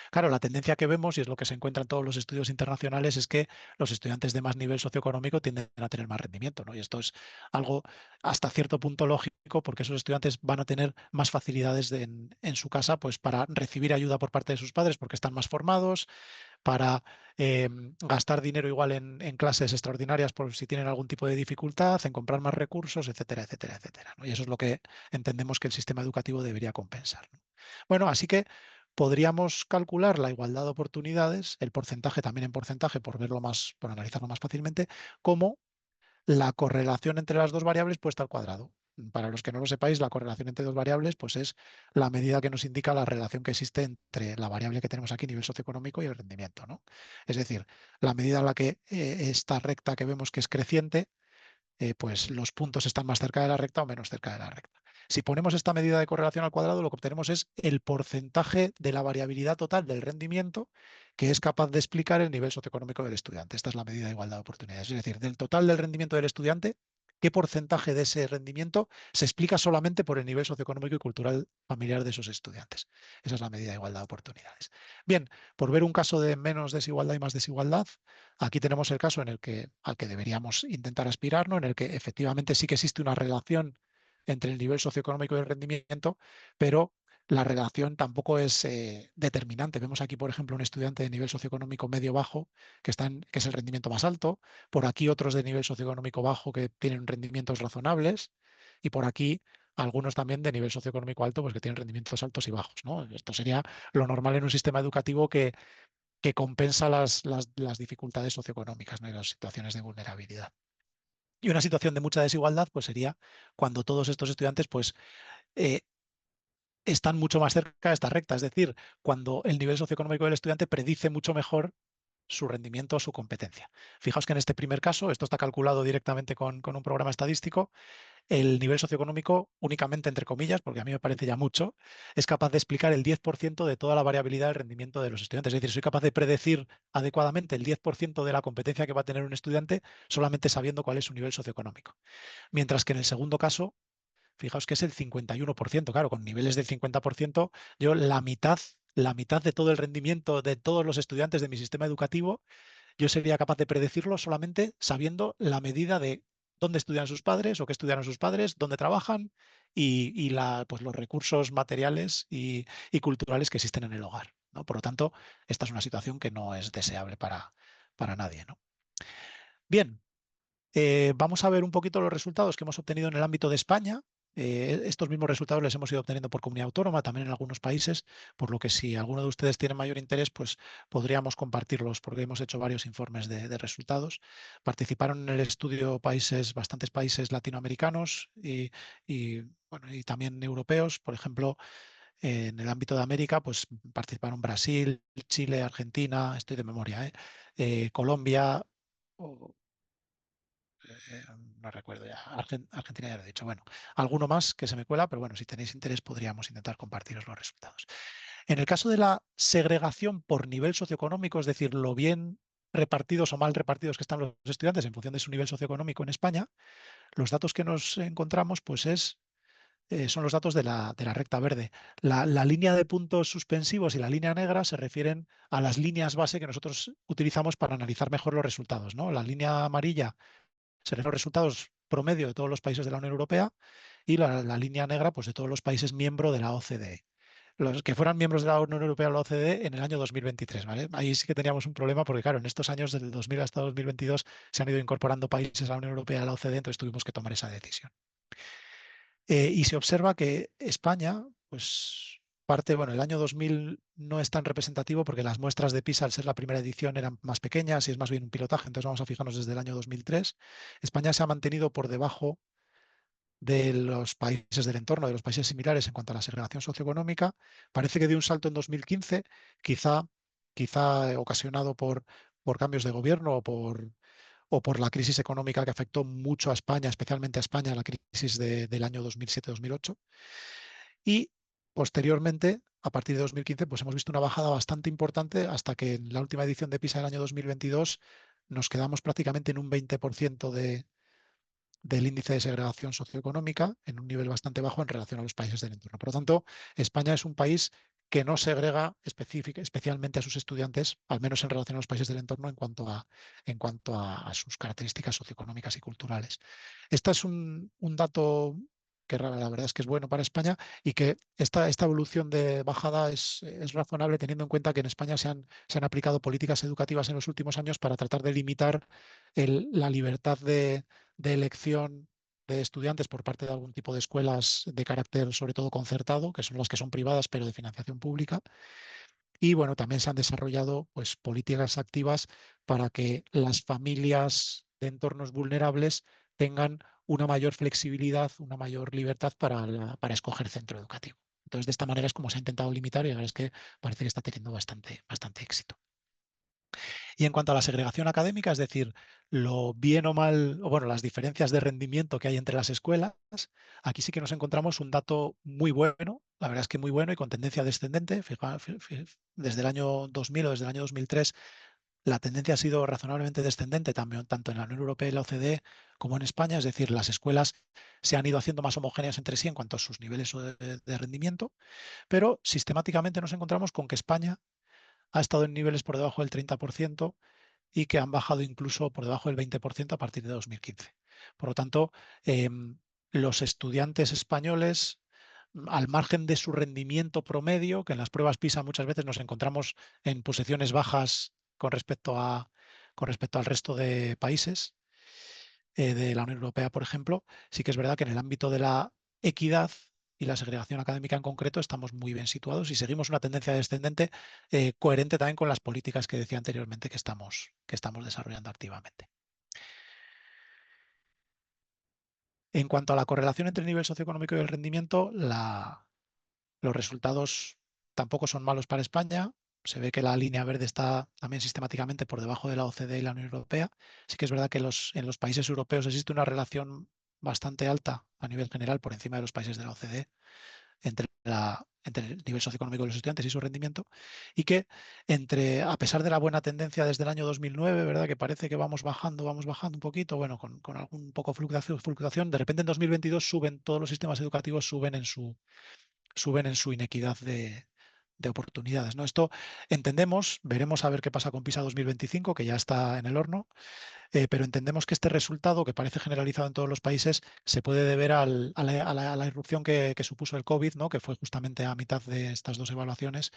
Claro, la tendencia que vemos, y es lo que se encuentra en todos los estudios internacionales, es que los estudiantes de más nivel socioeconómico tienden a tener más rendimiento, ¿no? Y esto es algo hasta cierto punto lógico, porque esos estudiantes van a tener más facilidades en su casa, pues para recibir ayuda por parte de sus padres, porque están más formados, para gastar dinero igual en clases extraordinarias por si tienen algún tipo de dificultad, en comprar más recursos, etcétera, etcétera, etcétera, ¿no? Y eso es lo que entendemos que el sistema educativo debería compensar, ¿no? Bueno, así que podríamos calcular la igualdad de oportunidades, el porcentaje también en porcentaje, por analizarlo más fácilmente, como la correlación entre las dos variables puesta al cuadrado. Para los que no lo sepáis, la correlación entre dos variables pues es la medida que nos indica la relación que existe entre la variable que tenemos aquí, nivel socioeconómico, y el rendimiento, ¿no? Es decir, la medida en la que esta recta que vemos que es creciente, pues los puntos están más cerca de la recta o menos cerca de la recta. Si ponemos esta medida de correlación al cuadrado, lo que obtenemos es el porcentaje de la variabilidad total del rendimiento que es capaz de explicar el nivel socioeconómico del estudiante. Esta es la medida de igualdad de oportunidades. Es decir, del total del rendimiento del estudiante, ¿qué porcentaje de ese rendimiento se explica solamente por el nivel socioeconómico y cultural familiar de esos estudiantes? Esa es la medida de igualdad de oportunidades. Bien, por ver un caso de menos desigualdad y más desigualdad, aquí tenemos el caso en el que, al que deberíamos intentar aspirar, ¿no? En el que efectivamente sí que existe una relación entre el nivel socioeconómico y el rendimiento, pero la relación tampoco es determinante. Vemos aquí, por ejemplo, un estudiante de nivel socioeconómico medio-bajo que es el rendimiento más alto, por aquí otros de nivel socioeconómico bajo que tienen rendimientos razonables, y por aquí algunos también de nivel socioeconómico alto, pues que tienen rendimientos altos y bajos, ¿no? Esto sería lo normal en un sistema educativo que compensa las dificultades socioeconómicas, ¿no? Y las situaciones de vulnerabilidad. Y una situación de mucha desigualdad pues sería cuando todos estos estudiantes pues eh, están mucho más cerca de esta recta, es decir, cuando el nivel socioeconómico del estudiante predice mucho mejor su rendimiento o su competencia. Fijaos que en este primer caso, esto está calculado directamente con un programa estadístico, el nivel socioeconómico únicamente, entre comillas, porque a mí me parece ya mucho, es capaz de explicar el 10% de toda la variabilidad del rendimiento de los estudiantes. Es decir, soy capaz de predecir adecuadamente el 10% de la competencia que va a tener un estudiante solamente sabiendo cuál es su nivel socioeconómico. Mientras que en el segundo caso, fijaos que es el 51%. Claro, con niveles del 50%, yo la mitad de todo el rendimiento de todos los estudiantes de mi sistema educativo yo sería capaz de predecirlo solamente sabiendo la medida de dónde estudian sus padres o qué estudiaron sus padres, dónde trabajan y pues los recursos materiales y culturales que existen en el hogar, ¿no? Por lo tanto, esta es una situación que no es deseable para nadie, ¿no? Bien, vamos a ver un poquito los resultados que hemos obtenido en el ámbito de España. Estos mismos resultados les hemos ido obteniendo por comunidad autónoma, también en algunos países, por lo que si alguno de ustedes tiene mayor interés, pues podríamos compartirlos, porque hemos hecho varios informes de resultados. Participaron en el estudio bastantes países latinoamericanos bueno, y también europeos. Por ejemplo, en el ámbito de América, pues participaron Brasil, Chile, Argentina, estoy de memoria, Colombia. No recuerdo ya, Argentina ya lo he dicho. Bueno, alguno más que se me cuela, pero bueno, si tenéis interés podríamos intentar compartiros los resultados. En el caso de la segregación por nivel socioeconómico, es decir, lo bien repartidos o mal repartidos que están los estudiantes en función de su nivel socioeconómico en España, los datos que nos encontramos pues son los datos de la recta verde. La línea de puntos suspensivos y la línea negra se refieren a las líneas base que nosotros utilizamos para analizar mejor los resultados, ¿no? La línea amarilla serían los resultados promedio de todos los países de la Unión Europea y la línea negra pues, de todos los países miembros de la OCDE. Los que fueran miembros de la Unión Europea o la OCDE en el año 2023, ¿vale? Ahí sí que teníamos un problema porque, claro, en estos años, desde el 2000 hasta 2022, se han ido incorporando países a la Unión Europea y a la OCDE, entonces tuvimos que tomar esa decisión. Y se observa que España, pues bueno, el año 2000 no es tan representativo porque las muestras de PISA, al ser la primera edición, eran más pequeñas y es más bien un pilotaje, entonces vamos a fijarnos desde el año 2003. España se ha mantenido por debajo de los países del entorno, de los países similares en cuanto a la segregación socioeconómica. Parece que dio un salto en 2015, quizá ocasionado por cambios de gobierno o por la crisis económica que afectó mucho a España, especialmente a España, la crisis del año 2007-2008. Y posteriormente, a partir de 2015, pues hemos visto una bajada bastante importante hasta que en la última edición de PISA del año 2022 nos quedamos prácticamente en un 20% del índice de segregación socioeconómica, en un nivel bastante bajo en relación a los países del entorno. Por lo tanto, España es un país que no segrega especialmente a sus estudiantes, al menos en relación a los países del entorno, en cuanto a sus características socioeconómicas y culturales. Este es un dato que la verdad es que es bueno para España y que esta evolución de bajada es razonable teniendo en cuenta que en España se han aplicado políticas educativas en los últimos años para tratar de limitar la libertad de elección de estudiantes por parte de algún tipo de escuelas de carácter sobre todo concertado, que son las que son privadas pero de financiación pública. Y bueno, también se han desarrollado pues, políticas activas para que las familias de entornos vulnerables tengan una mayor flexibilidad, una mayor libertad para escoger centro educativo. Entonces, de esta manera es como se ha intentado limitar y la verdad es que parece que está teniendo bastante éxito. Y en cuanto a la segregación académica, es decir, lo bien o mal, o bueno, las diferencias de rendimiento que hay entre las escuelas, aquí sí que nos encontramos un dato muy bueno, la verdad es que muy bueno y con tendencia descendente. Desde el año 2000 o desde el año 2003, la tendencia ha sido razonablemente descendente también, tanto en la Unión Europea y la OCDE como en España, es decir, las escuelas se han ido haciendo más homogéneas entre sí en cuanto a sus niveles de rendimiento, pero sistemáticamente nos encontramos con que España ha estado en niveles por debajo del 30% y que han bajado incluso por debajo del 20% a partir de 2015. Por lo tanto, los estudiantes españoles, al margen de su rendimiento promedio, que en las pruebas PISA muchas veces nos encontramos en posiciones bajas con respecto al resto de países de la Unión Europea, por ejemplo, sí que es verdad que en el ámbito de la equidad y la segregación académica en concreto estamos muy bien situados y seguimos una tendencia descendente coherente también con las políticas que decía anteriormente que estamos desarrollando activamente. En cuanto a la correlación entre el nivel socioeconómico y el rendimiento, los resultados tampoco son malos para España. Se ve que la línea verde está también sistemáticamente por debajo de la OCDE y la Unión Europea. Sí que es verdad que en los países europeos existe una relación bastante alta a nivel general por encima de los países de la OCDE entre el nivel socioeconómico de los estudiantes y su rendimiento, y que a pesar de la buena tendencia desde el año 2009, ¿verdad? Que parece que vamos bajando un poquito, bueno, con algún poco fluctuación, de repente en 2022 todos los sistemas educativos suben en su inequidad de oportunidades, ¿no? Esto entendemos, veremos a ver qué pasa con PISA 2025, que ya está en el horno, pero entendemos que este resultado, que parece generalizado en todos los países, se puede deber a la irrupción que supuso el COVID, ¿no? Que fue justamente a mitad de estas dos evaluaciones,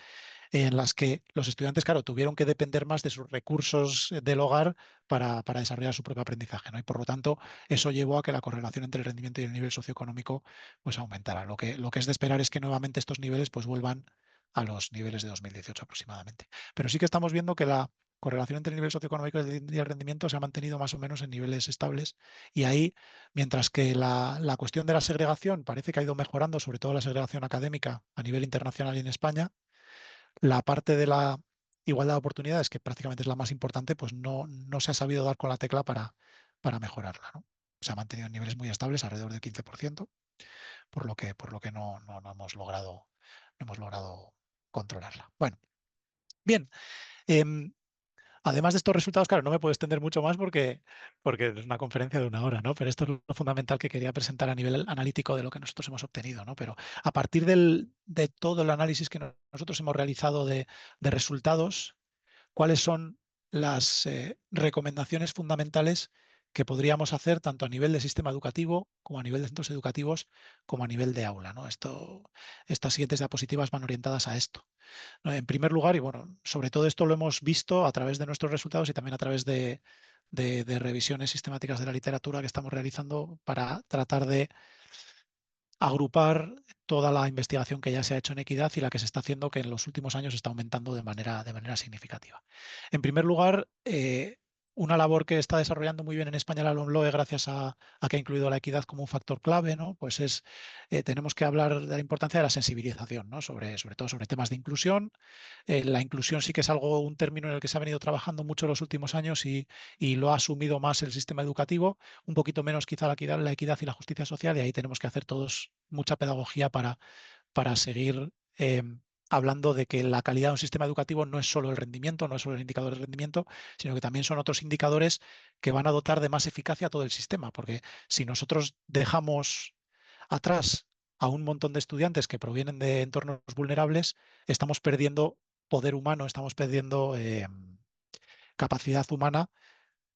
en las que los estudiantes, claro, tuvieron que depender más de sus recursos del hogar para desarrollar su propio aprendizaje, ¿no? Y por lo tanto, eso llevó a que la correlación entre el rendimiento y el nivel socioeconómico pues aumentara. Lo que es de esperar es que nuevamente estos niveles pues vuelvan a los niveles de 2018 aproximadamente. Pero sí que estamos viendo que la correlación entre el nivel socioeconómico y el rendimiento se ha mantenido más o menos en niveles estables y ahí, mientras que la cuestión de la segregación parece que ha ido mejorando, sobre todo la segregación académica a nivel internacional y en España, la parte de la igualdad de oportunidades, que prácticamente es la más importante, pues no se ha sabido dar con la tecla para mejorarla, ¿no? Se ha mantenido en niveles muy estables, alrededor del 15%, por lo que no hemos logrado controlarla. Bueno, bien. em, Además de estos resultados, claro, no me puedo extender mucho más porque es una conferencia de una hora, ¿no? Pero esto es lo fundamental que quería presentar a nivel analítico de lo que nosotros hemos obtenido, ¿no? Pero a partir de todo el análisis que nosotros hemos realizado de resultados, ¿cuáles son las recomendaciones fundamentales que podríamos hacer tanto a nivel de sistema educativo como a nivel de centros educativos como a nivel de aula, ¿no? Estas siguientes diapositivas van orientadas a esto, ¿no? En primer lugar, y bueno, sobre todo esto lo hemos visto a través de nuestros resultados y también a través de revisiones sistemáticas de la literatura que estamos realizando para tratar de agrupar toda la investigación que ya se ha hecho en equidad y la que se está haciendo, que en los últimos años está aumentando de manera significativa. En primer lugar, una labor que está desarrollando muy bien en España la LOMLOE gracias a que ha incluido la equidad como un factor clave, ¿no? Pues tenemos que hablar de la importancia de la sensibilización, ¿no? Sobre todo sobre temas de inclusión. La inclusión sí que es un término en el que se ha venido trabajando mucho en los últimos años y lo ha asumido más el sistema educativo, un poquito menos quizá la equidad y la justicia social, y ahí tenemos que hacer todos mucha pedagogía para seguir hablando de que la calidad de un sistema educativo no es solo el rendimiento, no es solo el indicador de rendimiento, sino que también son otros indicadores que van a dotar de más eficacia a todo el sistema, porque si nosotros dejamos atrás a un montón de estudiantes que provienen de entornos vulnerables, estamos perdiendo poder humano, estamos perdiendo capacidad humana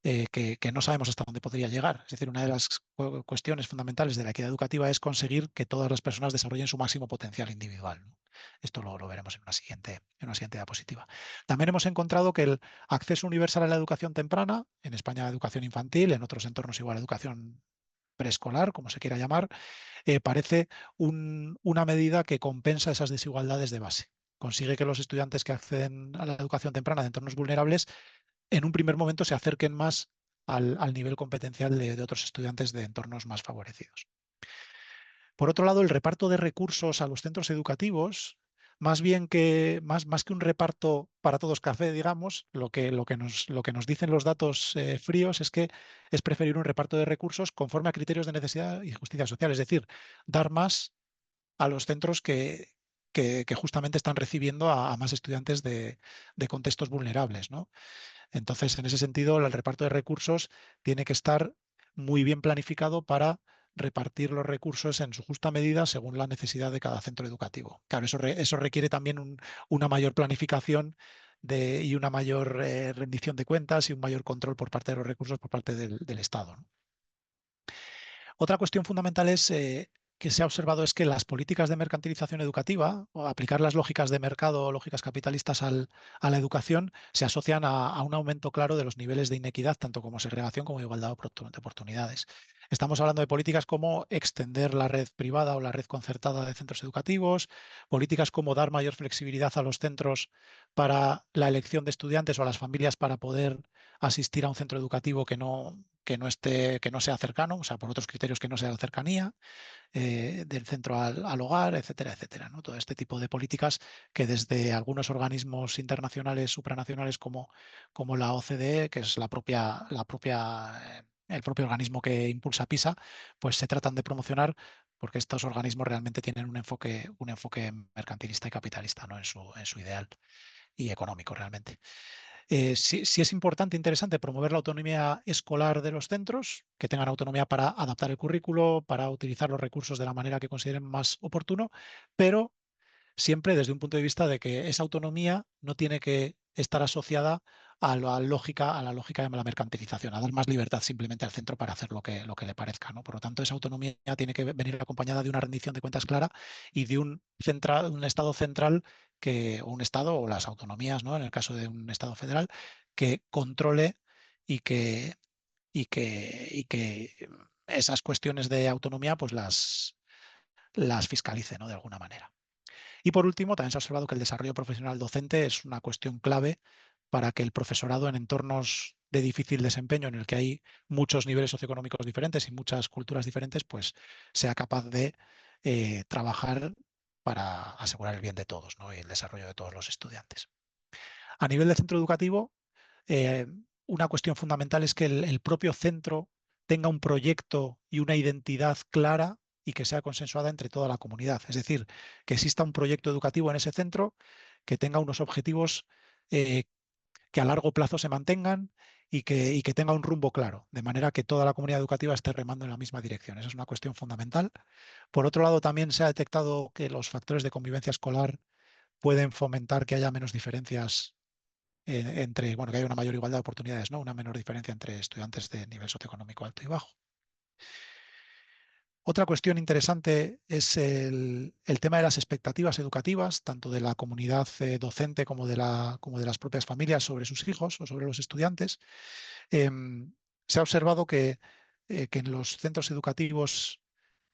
que no sabemos hasta dónde podría llegar. Es decir, una de las cuestiones fundamentales de la equidad educativa es conseguir que todas las personas desarrollen su máximo potencial individual, ¿no? Esto lo veremos en una siguiente diapositiva. También hemos encontrado que el acceso universal a la educación temprana, en España la educación infantil, en otros entornos igual educación preescolar, como se quiera llamar, parece una medida que compensa esas desigualdades de base. Consigue que los estudiantes que acceden a la educación temprana de entornos vulnerables en un primer momento se acerquen más al nivel competencial de otros estudiantes de entornos más favorecidos. Por otro lado, el reparto de recursos a los centros educativos, más que un reparto para todos café, digamos, lo que nos dicen los datos fríos es que es preferir un reparto de recursos conforme a criterios de necesidad y justicia social, es decir, dar más a los centros que justamente están recibiendo a más estudiantes de contextos vulnerables, ¿no? Entonces, en ese sentido, el reparto de recursos tiene que estar muy bien planificado para repartir los recursos en su justa medida según la necesidad de cada centro educativo. Claro, eso requiere también una mayor planificación y una mayor rendición de cuentas y un mayor control por parte de los recursos por parte del Estado, ¿no? Otra cuestión fundamental que se ha observado es que las políticas de mercantilización educativa o aplicar las lógicas de mercado o lógicas capitalistas a la educación se asocian a un aumento claro de los niveles de inequidad, tanto como segregación como igualdad de oportunidades. Estamos hablando de políticas como extender la red privada o la red concertada de centros educativos, políticas como dar mayor flexibilidad a los centros para la elección de estudiantes o a las familias para poder asistir a un centro educativo que no sea cercano, o sea, por otros criterios que no sea la cercanía del centro al hogar, etcétera, etcétera, ¿no? Todo este tipo de políticas que desde algunos organismos internacionales, supranacionales como la OCDE, que es el propio organismo que impulsa PISA, pues se tratan de promocionar porque estos organismos realmente tienen un enfoque mercantilista y capitalista, ¿no? en su ideal y económico realmente. Sí es importante, interesante promover la autonomía escolar de los centros, que tengan autonomía para adaptar el currículo, para utilizar los recursos de la manera que consideren más oportuno, pero siempre desde un punto de vista de que esa autonomía no tiene que estar asociada a la lógica de la mercantilización, a dar más libertad simplemente al centro para hacer lo que le parezca, ¿no? Por lo tanto, esa autonomía tiene que venir acompañada de una rendición de cuentas clara y de un Estado central o un Estado o las autonomías, ¿no? En el caso de un Estado federal, que controle y que esas cuestiones de autonomía pues las fiscalice, ¿no? De alguna manera. Y por último, también se ha observado que el desarrollo profesional docente es una cuestión clave para que el profesorado en entornos de difícil desempeño, en el que hay muchos niveles socioeconómicos diferentes y muchas culturas diferentes, pues sea capaz de trabajar para asegurar el bien de todos, ¿no? Y el desarrollo de todos los estudiantes. A nivel del centro educativo, eh, una cuestión fundamental es que el propio centro tenga un proyecto y una identidad clara y que sea consensuada entre toda la comunidad. Es decir, que exista un proyecto educativo en ese centro que tenga unos objetivos eh, que a largo plazo se mantengan y que tenga un rumbo claro, de manera que toda la comunidad educativa esté remando en la misma dirección. Esa es una cuestión fundamental. Por otro lado, también se ha detectado que los factores de convivencia escolar pueden fomentar que haya menos diferencias bueno, que haya una mayor igualdad de oportunidades, ¿no? Una menor diferencia entre estudiantes de nivel socioeconómico alto y bajo. Otra cuestión interesante es el tema de las expectativas educativas, tanto de la comunidad docente como de las propias familias sobre sus hijos o sobre los estudiantes. Se ha observado que en los centros educativos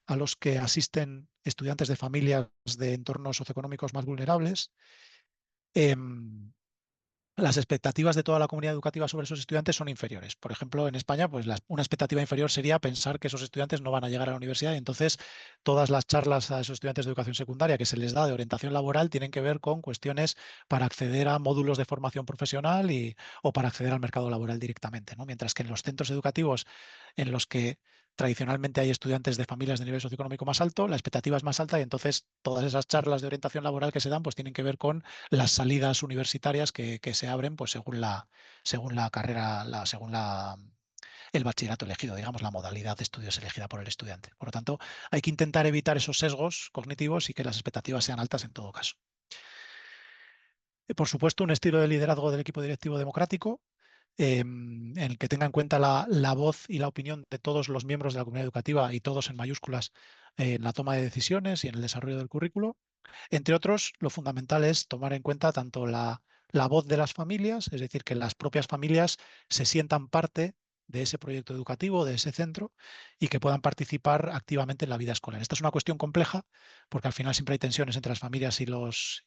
a los que asisten estudiantes de familias de entornos socioeconómicos más vulnerables, em, las expectativas de toda la comunidad educativa sobre esos estudiantes son inferiores. Por ejemplo, en España, pues una expectativa inferior sería pensar que esos estudiantes no van a llegar a la universidad y entonces todas las charlas a esos estudiantes de educación secundaria que se les da de orientación laboral tienen que ver con cuestiones para acceder a módulos de formación profesional o para acceder al mercado laboral directamente, ¿no? Mientras que en los centros educativos en los que tradicionalmente hay estudiantes de familias de nivel socioeconómico más alto, la expectativa es más alta y entonces todas esas charlas de orientación laboral que se dan pues tienen que ver con las salidas universitarias que se abren pues según la carrera, el bachillerato elegido, digamos, la modalidad de estudios elegida por el estudiante. Por lo tanto, hay que intentar evitar esos sesgos cognitivos y que las expectativas sean altas en todo caso. Por supuesto, un estilo de liderazgo del equipo directivo democrático, en el que tenga en cuenta la voz y la opinión de todos los miembros de la comunidad educativa y todos en mayúsculas en la toma de decisiones y en el desarrollo del currículo. Entre otros, lo fundamental es tomar en cuenta tanto la voz de las familias, es decir, que las propias familias se sientan parte de ese proyecto educativo, de ese centro, y que puedan participar activamente en la vida escolar. Esta es una cuestión compleja porque al final siempre hay tensiones entre las familias y los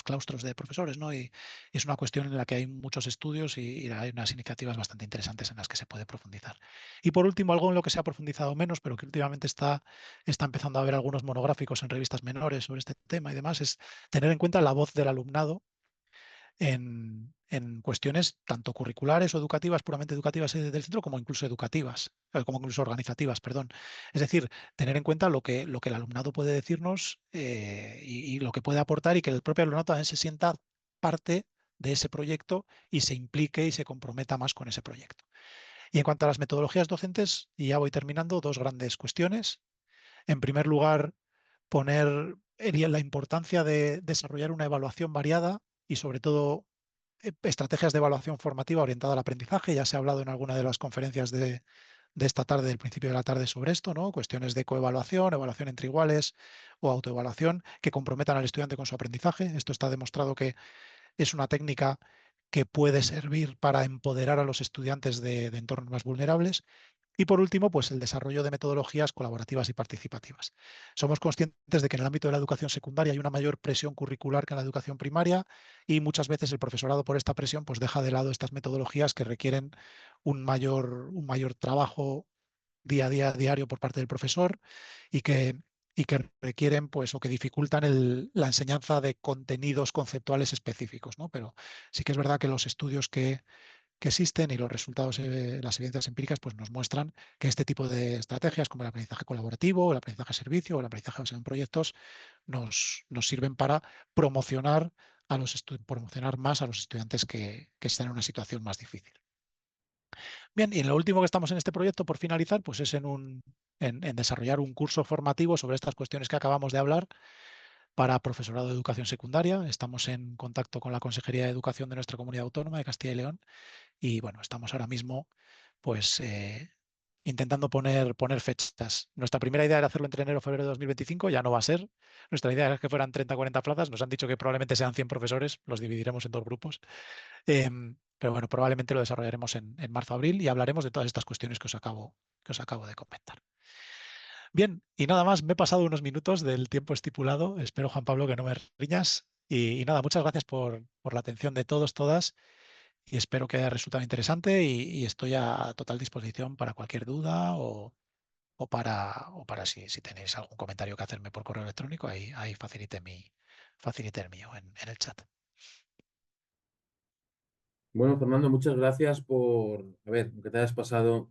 claustros de profesores, ¿no? Y es una cuestión en la que hay muchos estudios y hay unas iniciativas bastante interesantes en las que se puede profundizar. Y por último, algo en lo que se ha profundizado menos, pero que últimamente está empezando a haber algunos monográficos en revistas menores sobre este tema y demás, es tener en cuenta la voz del alumnado en cuestiones tanto curriculares o educativas, puramente educativas del centro, como incluso educativas, como incluso organizativas, perdón. Es decir, tener en cuenta lo que el alumnado puede decirnos y lo que puede aportar, y que el propio alumnado también se sienta parte de ese proyecto y se implique y se comprometa más con ese proyecto. Y en cuanto a las metodologías docentes, y ya voy terminando, dos grandes cuestiones. En primer lugar, poner la importancia de desarrollar una evaluación variada y sobre todo estrategias de evaluación formativa orientada al aprendizaje. Ya se ha hablado en alguna de las conferencias de esta tarde, del principio de la tarde, sobre esto, ¿no? Cuestiones de coevaluación, evaluación entre iguales o autoevaluación que comprometan al estudiante con su aprendizaje. Esto está demostrado que es una técnica que puede servir para empoderar a los estudiantes de entornos más vulnerables. Y por último, pues el desarrollo de metodologías colaborativas y participativas. Somos conscientes de que en el ámbito de la educación secundaria hay una mayor presión curricular que en la educación primaria, y muchas veces el profesorado, por esta presión, pues deja de lado estas metodologías que requieren un mayor trabajo día a día, diario, por parte del profesor, y que requieren, pues, o que dificultan la enseñanza de contenidos conceptuales específicos, ¿no? Pero sí que es verdad que los estudios que existen y los resultados, las evidencias empíricas, pues nos muestran que este tipo de estrategias, como el aprendizaje colaborativo, el aprendizaje servicio o el aprendizaje basado en proyectos, nos sirven para promocionar más a los estudiantes que están en una situación más difícil. Bien, y lo último que estamos en este proyecto, por finalizar, pues es en desarrollar un curso formativo sobre estas cuestiones que acabamos de hablar para profesorado de educación secundaria. Estamos en contacto con la Consejería de Educación de nuestra comunidad autónoma de Castilla y León, y bueno, estamos ahora mismo pues intentando poner fechas. Nuestra primera idea era hacerlo entre enero y febrero de 2025, ya no va a ser. Nuestra idea era que fueran 30 o 40 plazas, nos han dicho que probablemente sean 100 profesores, los dividiremos en dos grupos. Pero bueno, probablemente lo desarrollaremos en marzo-abril y hablaremos de todas estas cuestiones que os acabo de comentar. Bien, y nada más, me he pasado unos minutos del tiempo estipulado. Espero, Juan Pablo, que no me riñas. Y nada, muchas gracias por la atención de todos, todas, y espero que haya resultado interesante, y estoy a total disposición para cualquier duda o para si tenéis algún comentario que hacerme por correo electrónico, ahí facilite el mío en el chat. Bueno, Fernando, muchas gracias a ver, que te hayas pasado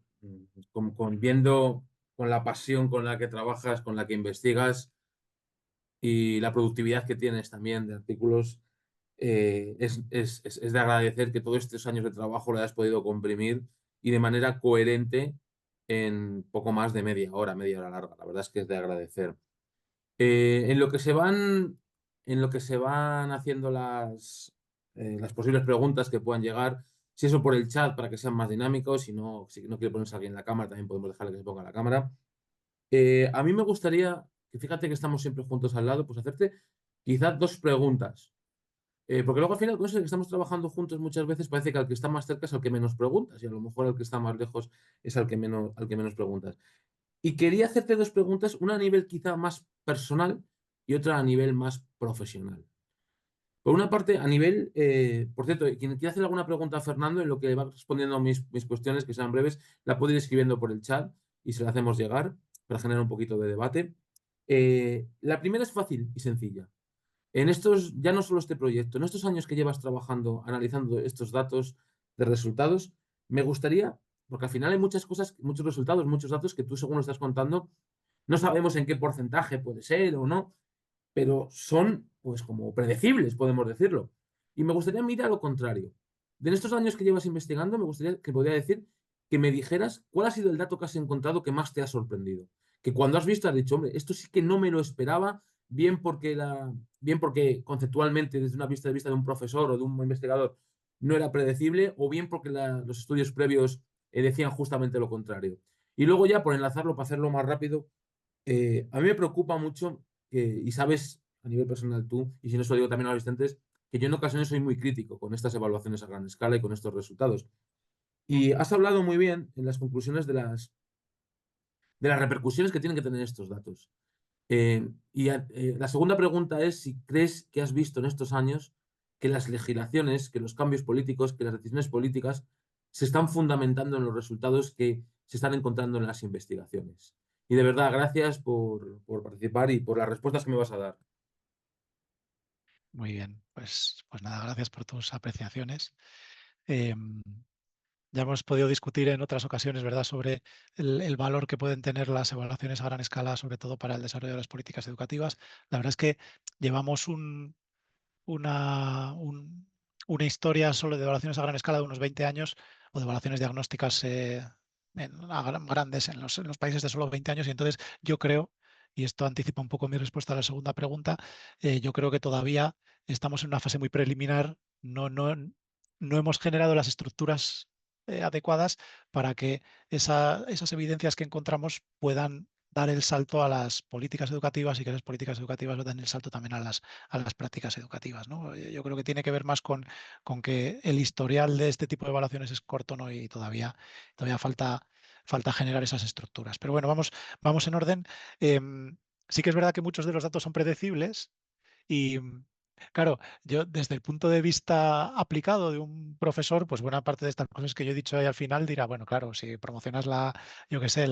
viendo con la pasión con la que trabajas, con la que investigas y la productividad que tienes también de artículos. Es de agradecer que todos estos años de trabajo lo hayas podido comprimir y de manera coherente en poco más de media hora larga. La verdad es que es de agradecer. Eh, en lo que se van, en lo que se van haciendo las posibles preguntas que puedan llegar, si eso por el chat para que sean más dinámicos, si no quiere ponerse alguien en la cámara, también podemos dejarle que se ponga la cámara. A mí me gustaría, que fíjate que estamos siempre juntos al lado, pues hacerte quizás dos preguntas. Porque luego al final con eso de que estamos trabajando juntos muchas veces parece que al que está más cerca es al que menos preguntas y a lo mejor al que está más lejos es al que menos preguntas. Y quería hacerte dos preguntas, una a nivel quizá más personal y otra a nivel más profesional. Por una parte, a nivel, por cierto, quien quiera hacer alguna pregunta a Fernando en lo que va respondiendo a mis cuestiones, que sean breves, la puede ir escribiendo por el chat y se la hacemos llegar para generar un poquito de debate. La primera es fácil y sencilla. En estos, ya no solo este proyecto, en estos años que llevas trabajando, analizando estos datos de resultados, me gustaría, porque al final hay muchas cosas, muchos resultados, muchos datos que tú según lo estás contando, no sabemos en qué porcentaje puede ser o no, pero son pues como predecibles, podemos decirlo. Y me gustaría mirar lo contrario. De estos años que llevas investigando, me gustaría que podría decir que me dijeras cuál ha sido el dato que has encontrado que más te ha sorprendido. Que cuando has visto has dicho, hombre, esto sí que no me lo esperaba, bien porque conceptualmente, desde una vista de vista de un profesor o de un investigador, no era predecible, o bien porque los estudios previos decían justamente lo contrario. Y luego ya, por enlazarlo, para hacerlo más rápido, a mí me preocupa mucho y sabes a nivel personal tú, y si no se lo digo también a los asistentes, que yo en ocasiones soy muy crítico con estas evaluaciones a gran escala y con estos resultados. Y has hablado muy bien en las conclusiones de las repercusiones que tienen que tener estos datos. La segunda pregunta es si crees que has visto en estos años que las legislaciones, que los cambios políticos, que las decisiones políticas se están fundamentando en los resultados que se están encontrando en las investigaciones. Y de verdad, gracias por participar y por las respuestas que me vas a dar. Muy bien, pues nada, gracias por tus apreciaciones. Em, Ya hemos podido discutir en otras ocasiones, ¿verdad?, sobre el valor que pueden tener las evaluaciones a gran escala, sobre todo para el desarrollo de las políticas educativas. La verdad es que llevamos una, un- una historia solo de evaluaciones a gran escala de unos 20 años o de evaluaciones diagnósticas grandes en los países de solo 20 años. Y entonces yo creo, y esto anticipa un poco mi respuesta a la segunda pregunta, yo creo que todavía estamos en una fase muy preliminar. No hemos generado las estructuras adecuadas para que esas evidencias que encontramos puedan dar el salto a las políticas educativas y que las políticas educativas den el salto también a las prácticas educativas, ¿no? Yo creo que tiene que ver más con que el historial de este tipo de evaluaciones es corto, ¿no? Y todavía falta generar esas estructuras. Pero bueno, vamos en orden. Sí que es verdad que muchos de los datos son predecibles y, claro, yo desde el punto de vista aplicado de un profesor, pues buena parte de estas cosas que yo he dicho ahí al final dirá, bueno, claro, si promocionas yo qué sé,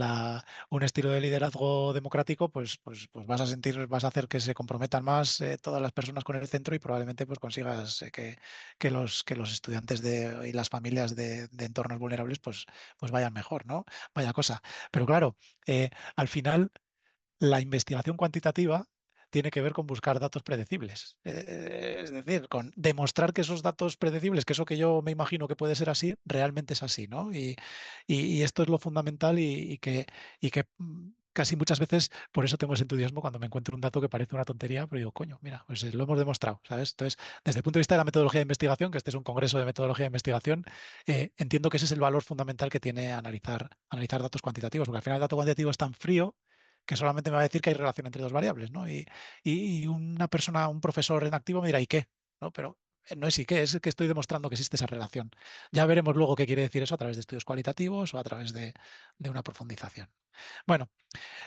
un estilo de liderazgo democrático, pues vas a hacer que se comprometan más todas las personas con el centro y probablemente pues consigas que los estudiantes y las familias de entornos vulnerables pues vayan mejor, ¿no? Vaya cosa. Pero claro, al final la investigación cuantitativa tiene que ver con buscar datos predecibles. Es decir, con demostrar que esos datos predecibles, que eso que yo me imagino que puede ser así, realmente es así, ¿no? Y esto es lo fundamental y que casi muchas veces por eso tengo ese entusiasmo cuando me encuentro un dato que parece una tontería, pero digo, coño, mira, pues lo hemos demostrado, ¿sabes? Entonces, desde el punto de vista de la metodología de investigación, que este es un congreso de metodología de investigación, entiendo que ese es el valor fundamental que tiene analizar datos cuantitativos, porque al final el dato cuantitativo es tan frío que solamente me va a decir que hay relación entre dos variables, ¿no? Y una persona, un profesor en activo me dirá, ¿y qué? ¿No? Pero no es y qué, es que estoy demostrando que existe esa relación. Ya veremos luego qué quiere decir eso a través de estudios cualitativos o a través de una profundización. Bueno,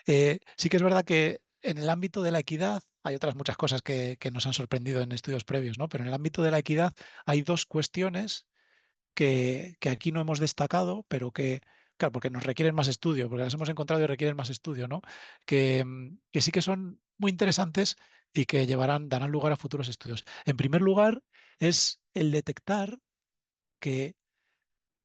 sí que es verdad que en el ámbito de la equidad hay otras muchas cosas que nos han sorprendido en estudios previos, ¿no? Pero en el ámbito de la equidad hay dos cuestiones que aquí no hemos destacado, pero que, claro, porque nos requieren más estudio, porque las hemos encontrado y requieren más estudio, ¿no? Que sí que son muy interesantes y que darán lugar a futuros estudios. En primer lugar, es el detectar que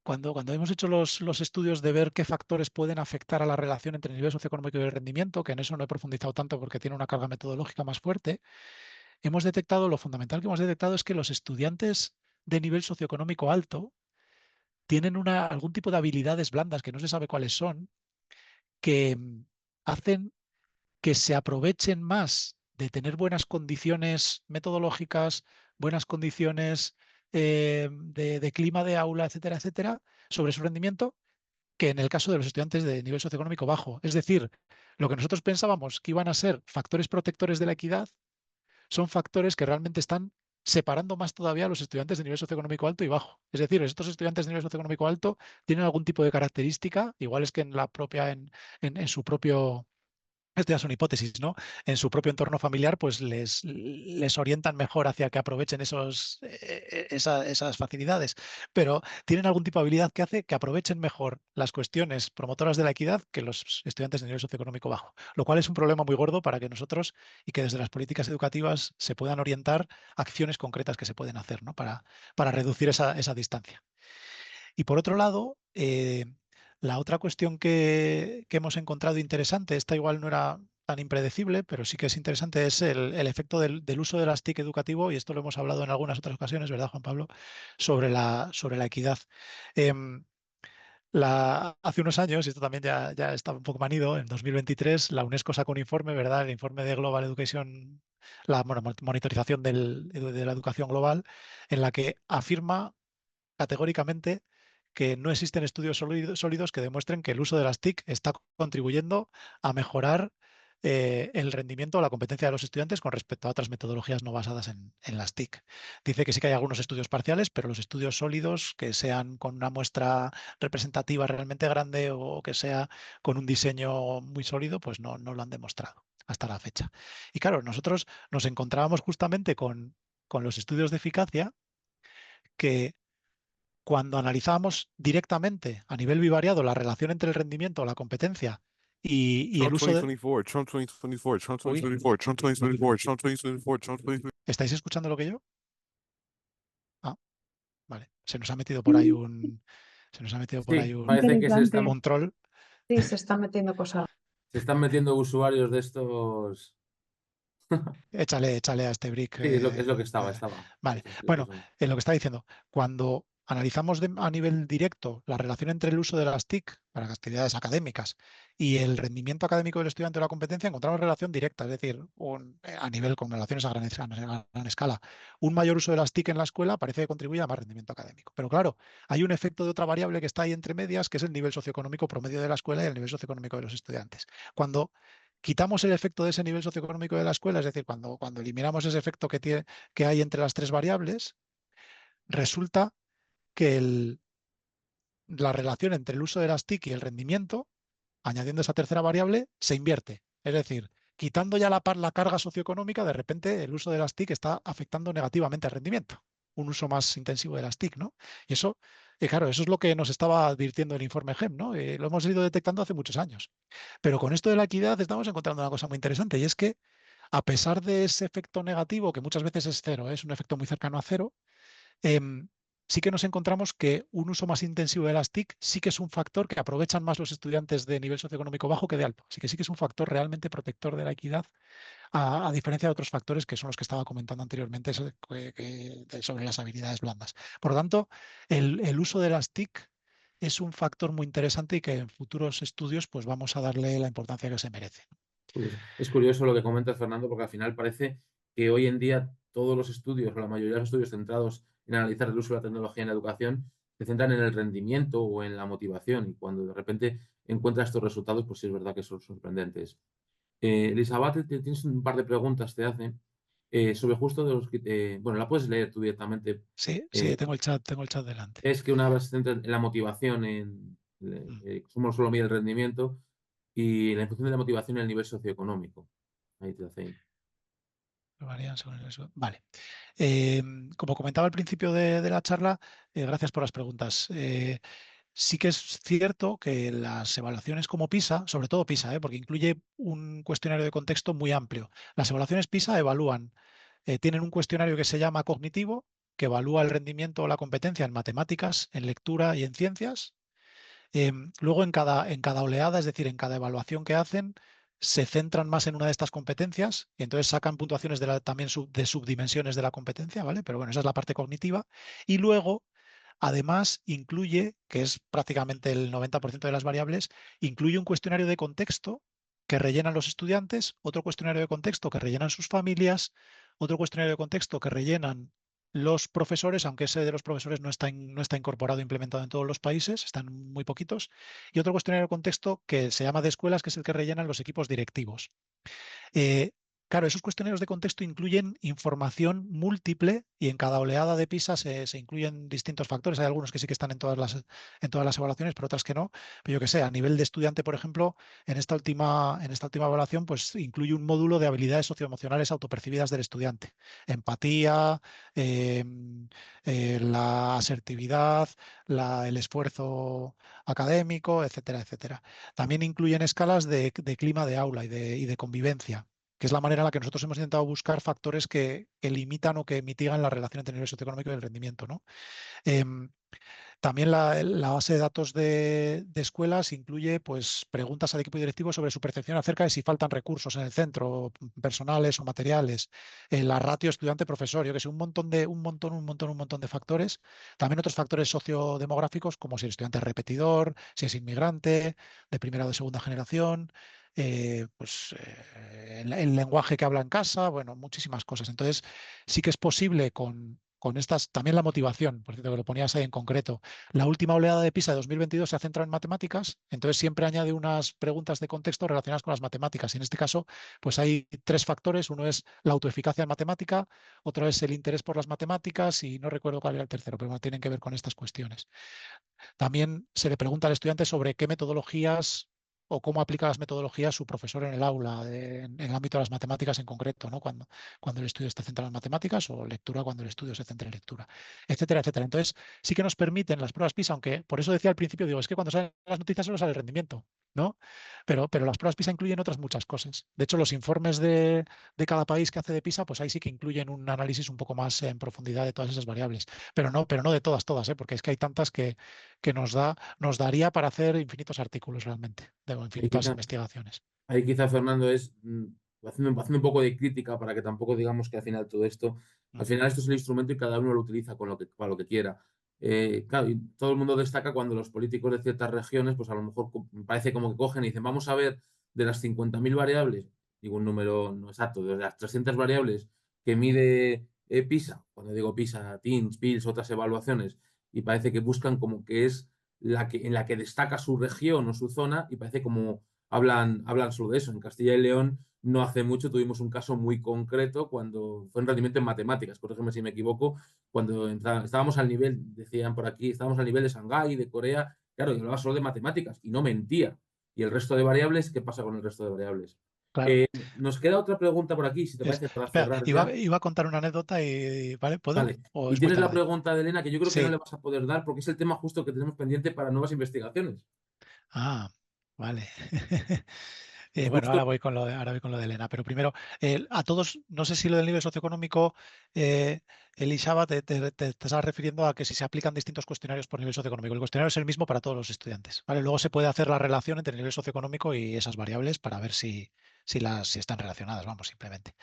cuando hemos hecho los estudios de ver qué factores pueden afectar a la relación entre el nivel socioeconómico y el rendimiento, que en eso no he profundizado tanto porque tiene una carga metodológica más fuerte, hemos detectado, lo fundamental que hemos detectado es que los estudiantes de nivel socioeconómico alto tienen algún tipo de habilidades blandas que no se sabe cuáles son, que hacen que se aprovechen más de tener buenas condiciones metodológicas, buenas condiciones de clima de aula, etcétera, etcétera, sobre su rendimiento, que en el caso de los estudiantes de nivel socioeconómico bajo. Es decir, lo que nosotros pensábamos que iban a ser factores protectores de la equidad son factores que realmente están separando más todavía a los estudiantes de nivel socioeconómico alto y bajo. Es decir, estos estudiantes de nivel socioeconómico alto tienen algún tipo de característica, iguales que en su propio, esto ya son hipótesis, ¿no? En su propio entorno familiar, pues les orientan mejor hacia que aprovechen esas facilidades. Pero tienen algún tipo de habilidad que hace que aprovechen mejor las cuestiones promotoras de la equidad que los estudiantes de nivel socioeconómico bajo. Lo cual es un problema muy gordo para que nosotros y que desde las políticas educativas se puedan orientar acciones concretas que se pueden hacer, ¿no? Para reducir esa distancia. Y por otro lado, la otra cuestión que hemos encontrado interesante, esta igual no era tan impredecible, pero sí que es interesante, es el efecto del uso de las TIC educativo, y esto lo hemos hablado en algunas otras ocasiones, ¿verdad, Juan Pablo? Sobre la equidad. Em, hace unos años, y esto también ya estaba un poco manido, en 2023 la UNESCO sacó un informe, ¿verdad? El informe de Global Education, bueno, monitorización de la educación global, en la que afirma categóricamente que no existen estudios sólidos que demuestren que el uso de las TIC está contribuyendo a mejorar el rendimiento o la competencia de los estudiantes con respecto a otras metodologías no basadas en las TIC. Dice que sí que hay algunos estudios parciales, pero los estudios sólidos, que sean con una muestra representativa realmente grande o que sea con un diseño muy sólido, pues no lo han demostrado hasta la fecha. Y claro, nosotros nos encontrábamos justamente con los estudios de eficacia que cuando analizábamos directamente a nivel bivariado la relación entre el rendimiento o la competencia y el Trump uso de... 2024, Trump 2024, Trump Uy, 2024, Trump 2024, Trump 2024, Trump 2024. ¿estáis escuchando lo que yo? Ah, vale. Se nos ha metido por ahí un... Se nos ha metido por ahí Sí, parece que Interesante. un troll. Sí, se están metiendo cosas. se están metiendo usuarios de estos. Échale a este brick. Sí, es lo que estaba. Vale. Estos Bueno, son. en lo que está diciendo, cuando analizamos a nivel directo la relación entre el uso de las TIC para las actividades académicas y el rendimiento académico del estudiante o la competencia, encontramos relación directa, es decir, a nivel con relaciones a gran escala. Un mayor uso de las TIC en la escuela parece que contribuye a más rendimiento académico. Pero claro, hay un efecto de otra variable que está ahí entre medias, que es el nivel socioeconómico promedio de la escuela y el nivel socioeconómico de los estudiantes. Cuando quitamos el efecto de ese nivel socioeconómico de la escuela, es decir, cuando eliminamos ese efecto que hay entre las tres variables, resulta que la relación entre el uso de las TIC y el rendimiento, añadiendo esa tercera variable, se invierte. Es decir, quitando ya la carga socioeconómica, de repente el uso de las TIC está afectando negativamente al rendimiento. Un uso más intensivo de las TIC, ¿no? Y eso, claro, eso es lo que nos estaba advirtiendo el informe GEM, ¿no? Lo hemos ido detectando hace muchos años. Pero con esto de la equidad estamos encontrando una cosa muy interesante y es que a pesar de ese efecto negativo, que muchas veces es cero, es un efecto muy cercano a cero, em, sí que nos encontramos que un uso más intensivo de las TIC sí que es un factor que aprovechan más los estudiantes de nivel socioeconómico bajo que de alto. Así que sí que es un factor realmente protector de la equidad, a diferencia de otros factores que son los que estaba comentando anteriormente sobre las habilidades blandas. Por lo tanto, el uso de las TIC es un factor muy interesante y que en futuros estudios pues vamos a darle la importancia que se merece. Curioso. Es curioso lo que comentas, Fernando, porque al final parece que hoy en día todos los estudios, o la mayoría de los estudios centrados en analizar el uso de la tecnología en la educación, se centran en el rendimiento o en la motivación. Y cuando de repente encuentras estos resultados, pues sí es verdad que son sorprendentes. Elizabeth, tienes un par de preguntas, te hacen sobre justo de los que, bueno, la puedes leer tú directamente. Sí, sí, Eh, tengo el chat delante. es que una vez se centra en la motivación, Mm. cómo solo mide el rendimiento y la función de la motivación en el nivel socioeconómico. Ahí te hace. Lo varían según eso. Vale. Como comentaba al principio de la charla, gracias por las preguntas. Sí que es cierto que las evaluaciones como PISA, sobre todo PISA, porque incluye un cuestionario de contexto muy amplio. Las evaluaciones PISA tienen un cuestionario que se llama cognitivo, que evalúa el rendimiento o la competencia en matemáticas, en lectura y en ciencias. Luego, en cada oleada, es decir, en cada evaluación que hacen, se centran más en una de estas competencias y entonces sacan puntuaciones también de subdimensiones de la competencia, ¿vale? Pero bueno, esa es la parte cognitiva. Y luego, además, incluye, que es prácticamente el 90% de las variables, incluye un cuestionario de contexto que rellenan los estudiantes, otro cuestionario de contexto que rellenan sus familias, otro cuestionario de contexto que rellenan los profesores, aunque ese de los profesores no está incorporado e implementado en todos los países, están muy poquitos, y otro cuestionario de contexto que se llama de escuelas, que es el que rellenan los equipos directivos. Eh, claro, esos cuestionarios de contexto incluyen información múltiple y en cada oleada de PISA se incluyen distintos factores. Hay algunos que sí que están en todas las evaluaciones, pero otras que no. Pero yo que sé, a nivel de estudiante, por ejemplo, en esta última evaluación, pues incluye un módulo de habilidades socioemocionales autopercibidas del estudiante. Empatía, la asertividad, el esfuerzo académico, etcétera, etcétera. También incluyen escalas de clima de aula y de convivencia, que es la manera en la que nosotros hemos intentado buscar factores que limitan o que mitigan la relación entre el nivel socioeconómico y el rendimiento, ¿no? Em, También la base de datos de escuelas incluye pues, preguntas al equipo directivo sobre su percepción acerca de si faltan recursos en el centro, personales o materiales, la ratio estudiante-profesor, yo que sé, un montón de factores. También otros factores sociodemográficos, como si el estudiante es repetidor, si es inmigrante, de primera o de segunda generación, el lenguaje que habla en casa, bueno, muchísimas cosas. Entonces, sí que es posible con estas, también la motivación, por cierto, que lo ponías ahí en concreto. La última oleada de PISA de 2022 se ha centrado en matemáticas, entonces siempre añade unas preguntas de contexto relacionadas con las matemáticas. Y en este caso, pues hay tres factores. Uno es la autoeficacia en matemática, otro es el interés por las matemáticas y no recuerdo cuál era el tercero, pero bueno, tienen que ver con estas cuestiones. También se le pregunta al estudiante sobre qué metodologías o cómo aplica las metodologías su profesor en el aula, en el ámbito de las matemáticas en concreto, ¿no? Cuando el estudio está centrado en matemáticas o lectura cuando el estudio se centra en lectura, etcétera, etcétera. Entonces, sí que nos permiten las pruebas PISA, aunque por eso decía al principio, digo, es que cuando salen las noticias solo sale el rendimiento, ¿no? Pero las pruebas PISA incluyen otras muchas cosas. De hecho, los informes de cada país que hace de PISA, pues ahí sí que incluyen un análisis un poco más en profundidad de todas esas variables. Pero no de todas, ¿eh? Porque es que hay tantas que nos daría para hacer infinitos artículos realmente, de Ahí infinitas quizá, investigaciones. ahí quizá Fernando es haciendo un poco de crítica para que tampoco digamos que al final todo esto, al Mm. final esto es el instrumento y cada uno lo utiliza para lo que quiera. Claro, y todo el mundo destaca cuando los políticos de ciertas regiones, pues a lo mejor parece como que cogen y dicen, vamos a ver de las 50.000 variables, digo un número no exacto, de las 300 variables que mide PISA, cuando digo PISA, TIMSS, PILS, otras evaluaciones, y parece que buscan como que es en la que destaca su región o su zona, y parece como hablan solo de eso. En Castilla y León no hace mucho tuvimos un caso muy concreto cuando fue en rendimiento en matemáticas, corrígeme si me equivoco, cuando estábamos al nivel, decían por aquí, estábamos al nivel de Shanghái, de Corea, claro, y hablaba solo de matemáticas y no mentía. Y el resto de variables, ¿qué pasa con el resto de variables? Claro. Nos queda otra pregunta por aquí, si te Es- parece, para espera, cerrar iba, ya. iba a contar una anécdota y, ¿vale? ¿Puedo? Vale. ¿O Y es muy tienes la tarde? pregunta de Elena, que yo creo que no Sí. le vas a poder dar porque es el tema justo que tenemos pendiente para nuevas investigaciones. Ah, vale. Bueno, Justo. ahora voy con lo de Elena, pero primero, a todos, no sé si lo del nivel socioeconómico, Elisaba, te estás refiriendo a que si se aplican distintos cuestionarios por nivel socioeconómico. El cuestionario es el mismo para todos los estudiantes, ¿vale? Luego se puede hacer la relación entre el nivel socioeconómico y esas variables para ver si están relacionadas, vamos, simplemente.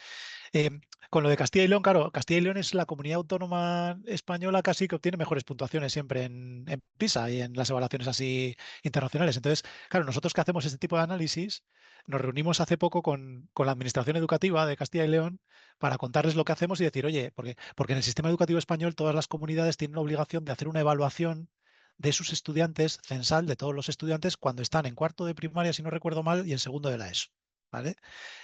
Eh, con lo de Castilla y León, claro, Castilla y León es la comunidad autónoma española casi que obtiene mejores puntuaciones siempre en PISA y en las evaluaciones así internacionales. Entonces, claro, nosotros que hacemos este tipo de análisis, nos reunimos hace poco con la Administración Educativa de Castilla y León para contarles lo que hacemos y decir, oye, porque en el sistema educativo español todas las comunidades tienen la obligación de hacer una evaluación de sus estudiantes, censal de todos los estudiantes, cuando están en cuarto de primaria, si no recuerdo mal, y en segundo de la ESO. ¿Vale?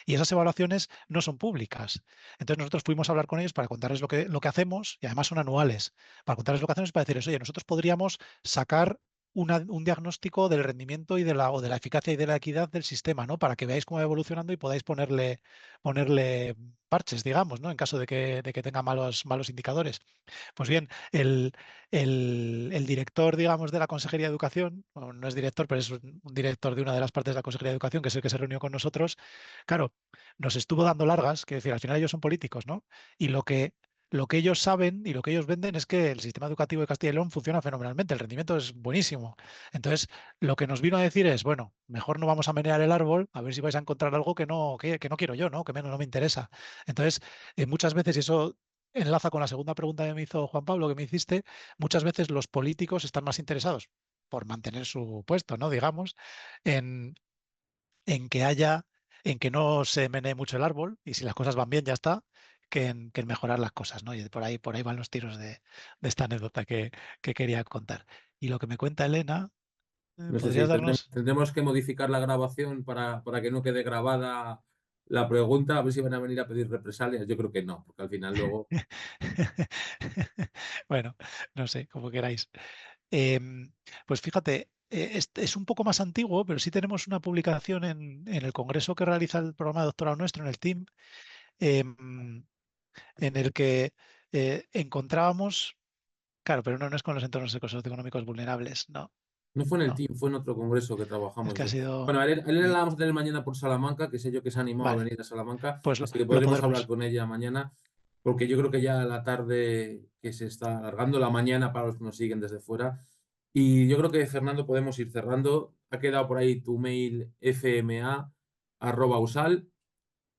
Y esas evaluaciones no son públicas. Entonces nosotros fuimos a hablar con ellos para contarles lo que hacemos, y además son anuales, para contarles lo que hacemos y para decirles, oye, nosotros podríamos sacar un diagnóstico del rendimiento o de la eficacia y de la equidad del sistema, ¿no? Para que veáis cómo va evolucionando y podáis ponerle parches, digamos, ¿no? En caso de que tenga malos indicadores. Pues bien, el director, digamos, de la Consejería de Educación, o no es director, pero es un director de una de las partes de la Consejería de Educación, que es el que se reunió con nosotros, claro, nos estuvo dando largas, que decir, al final ellos son políticos, ¿no? Y lo que ellos saben y lo que ellos venden es que el sistema educativo de Castilla y León funciona fenomenalmente, el rendimiento es buenísimo. Entonces, lo que nos vino a decir es, bueno, mejor no vamos a menear el árbol, a ver si vais a encontrar algo que no quiero yo, ¿no? Que menos no me interesa. Entonces, muchas veces, y eso enlaza con la segunda pregunta que me hizo Juan Pablo, que me hiciste, muchas veces los políticos están más interesados por mantener su puesto, ¿no? Digamos, en, en que haya, en que no se menee mucho el árbol y si las cosas van bien ya está, que en mejorar las cosas, ¿no? Y por ahí van los tiros de esta anécdota que quería contar. Y lo que me cuenta Elena, No sé si ¿podrías darnos? tendremos que modificar la grabación para que no quede grabada la pregunta, a ver si van a venir a pedir represalias. Yo creo que no, porque al final luego. Bueno, no sé, como queráis. Pues fíjate, es un poco más antiguo, pero sí tenemos una publicación en el congreso que realiza el programa de doctorado nuestro, en el TIM, em, en el que encontrábamos, claro, pero no es con los entornos socioeconómicos vulnerables, no, No fue en el no, team, fue en otro congreso que es trabajamos. que ha sido... Bueno, a Elena mm, la vamos a tener mañana por Salamanca, que sé yo que se ha animado a Vale, venir a Salamanca, pues lo, así que lo podremos hablar podremos. con ella mañana, porque yo creo que ya la tarde que se está alargando, la mañana para los que nos siguen desde fuera. Y yo creo que, Fernando, podemos ir cerrando. Ha quedado por ahí tu mail fma@usal.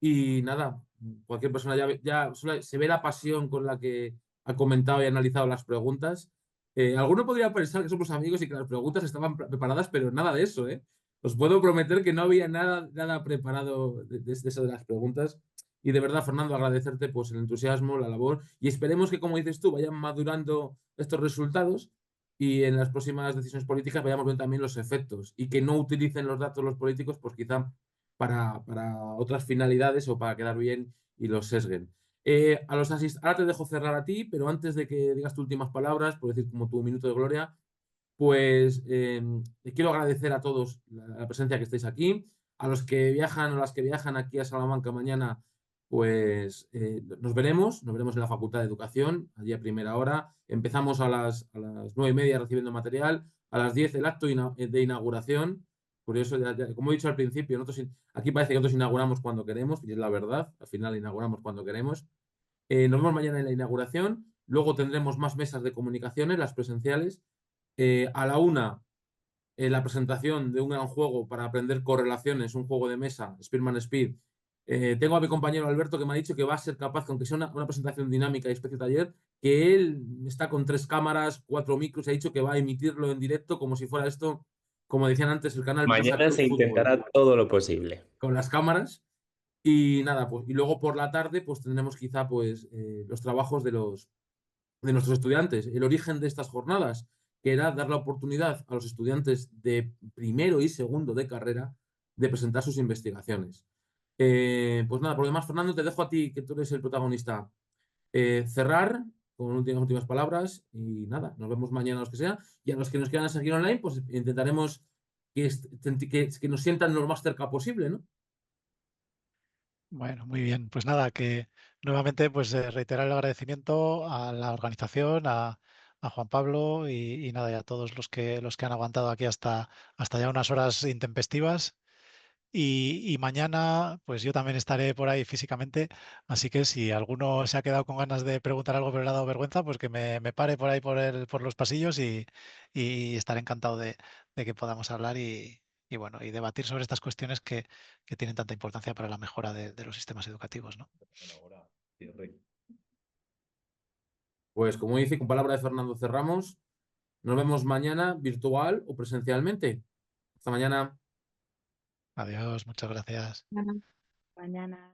Y nada, cualquier persona se ve la pasión con la que ha comentado y analizado las preguntas. Alguno podría pensar que somos amigos y que las preguntas estaban preparadas, pero nada de eso, ¿eh? Os puedo prometer que no había nada preparado de eso de las preguntas. Y de verdad, Fernando, agradecerte pues el entusiasmo, la labor y esperemos que, como dices tú, vayan madurando estos resultados y en las próximas decisiones políticas vayamos viendo también los efectos y que no utilicen los datos los políticos pues quizá para otras finalidades o para quedar bien y los sesguen. Ahora te dejo cerrar a ti, pero antes de que digas tus últimas palabras, por decir como tu minuto de gloria, pues quiero agradecer a todos la presencia que estáis aquí. A los que viajan o las que viajan aquí a Salamanca mañana, pues nos veremos en la Facultad de Educación, allí a primera hora. Empezamos a las 9:30 recibiendo material, a las 10 el acto de inauguración. Por eso, como he dicho al principio, aquí parece que nosotros inauguramos cuando queremos, y es la verdad, al final inauguramos cuando queremos. Nos vemos mañana en la inauguración, luego tendremos más mesas de comunicaciones, las presenciales. A la 1, la presentación de un gran juego para aprender correlaciones, un juego de mesa, Spearman Speed. Tengo a mi compañero Alberto que me ha dicho que va a ser capaz, aunque sea una presentación dinámica y especie taller, que él está con 3 cámaras, 4 micros, y ha dicho que va a emitirlo en directo como si fuera esto, como decían antes, el canal Barça Mañana Club se Fútbol, intentará todo lo posible. con las cámaras. Y nada, pues, y luego por la tarde, pues tendremos quizá pues los trabajos de nuestros estudiantes, el origen de estas jornadas, que era dar la oportunidad a los estudiantes de primero y segundo de carrera de presentar sus investigaciones. Pues nada, por lo demás, Fernando, te dejo a ti, que tú eres el protagonista, cerrar con últimas palabras y nada, nos vemos mañana los que sea. Y a los que nos quieran seguir online, pues intentaremos que nos sientan lo más cerca posible, ¿no? Bueno, muy bien. Pues nada, que nuevamente pues reiterar el agradecimiento a la organización, a Juan Pablo y nada, y a todos los que han aguantado aquí hasta ya unas horas intempestivas. Y mañana, pues yo también estaré por ahí físicamente, así que si alguno se ha quedado con ganas de preguntar algo pero le ha dado vergüenza, pues que me pare por ahí por los pasillos y estaré encantado de que podamos hablar y bueno, y debatir sobre estas cuestiones que tienen tanta importancia para la mejora de los sistemas educativos, ¿no? Pues como dice, con palabra de Fernando cerramos. Nos vemos mañana, virtual o presencialmente. Hasta mañana. Adiós, muchas gracias. Mañana.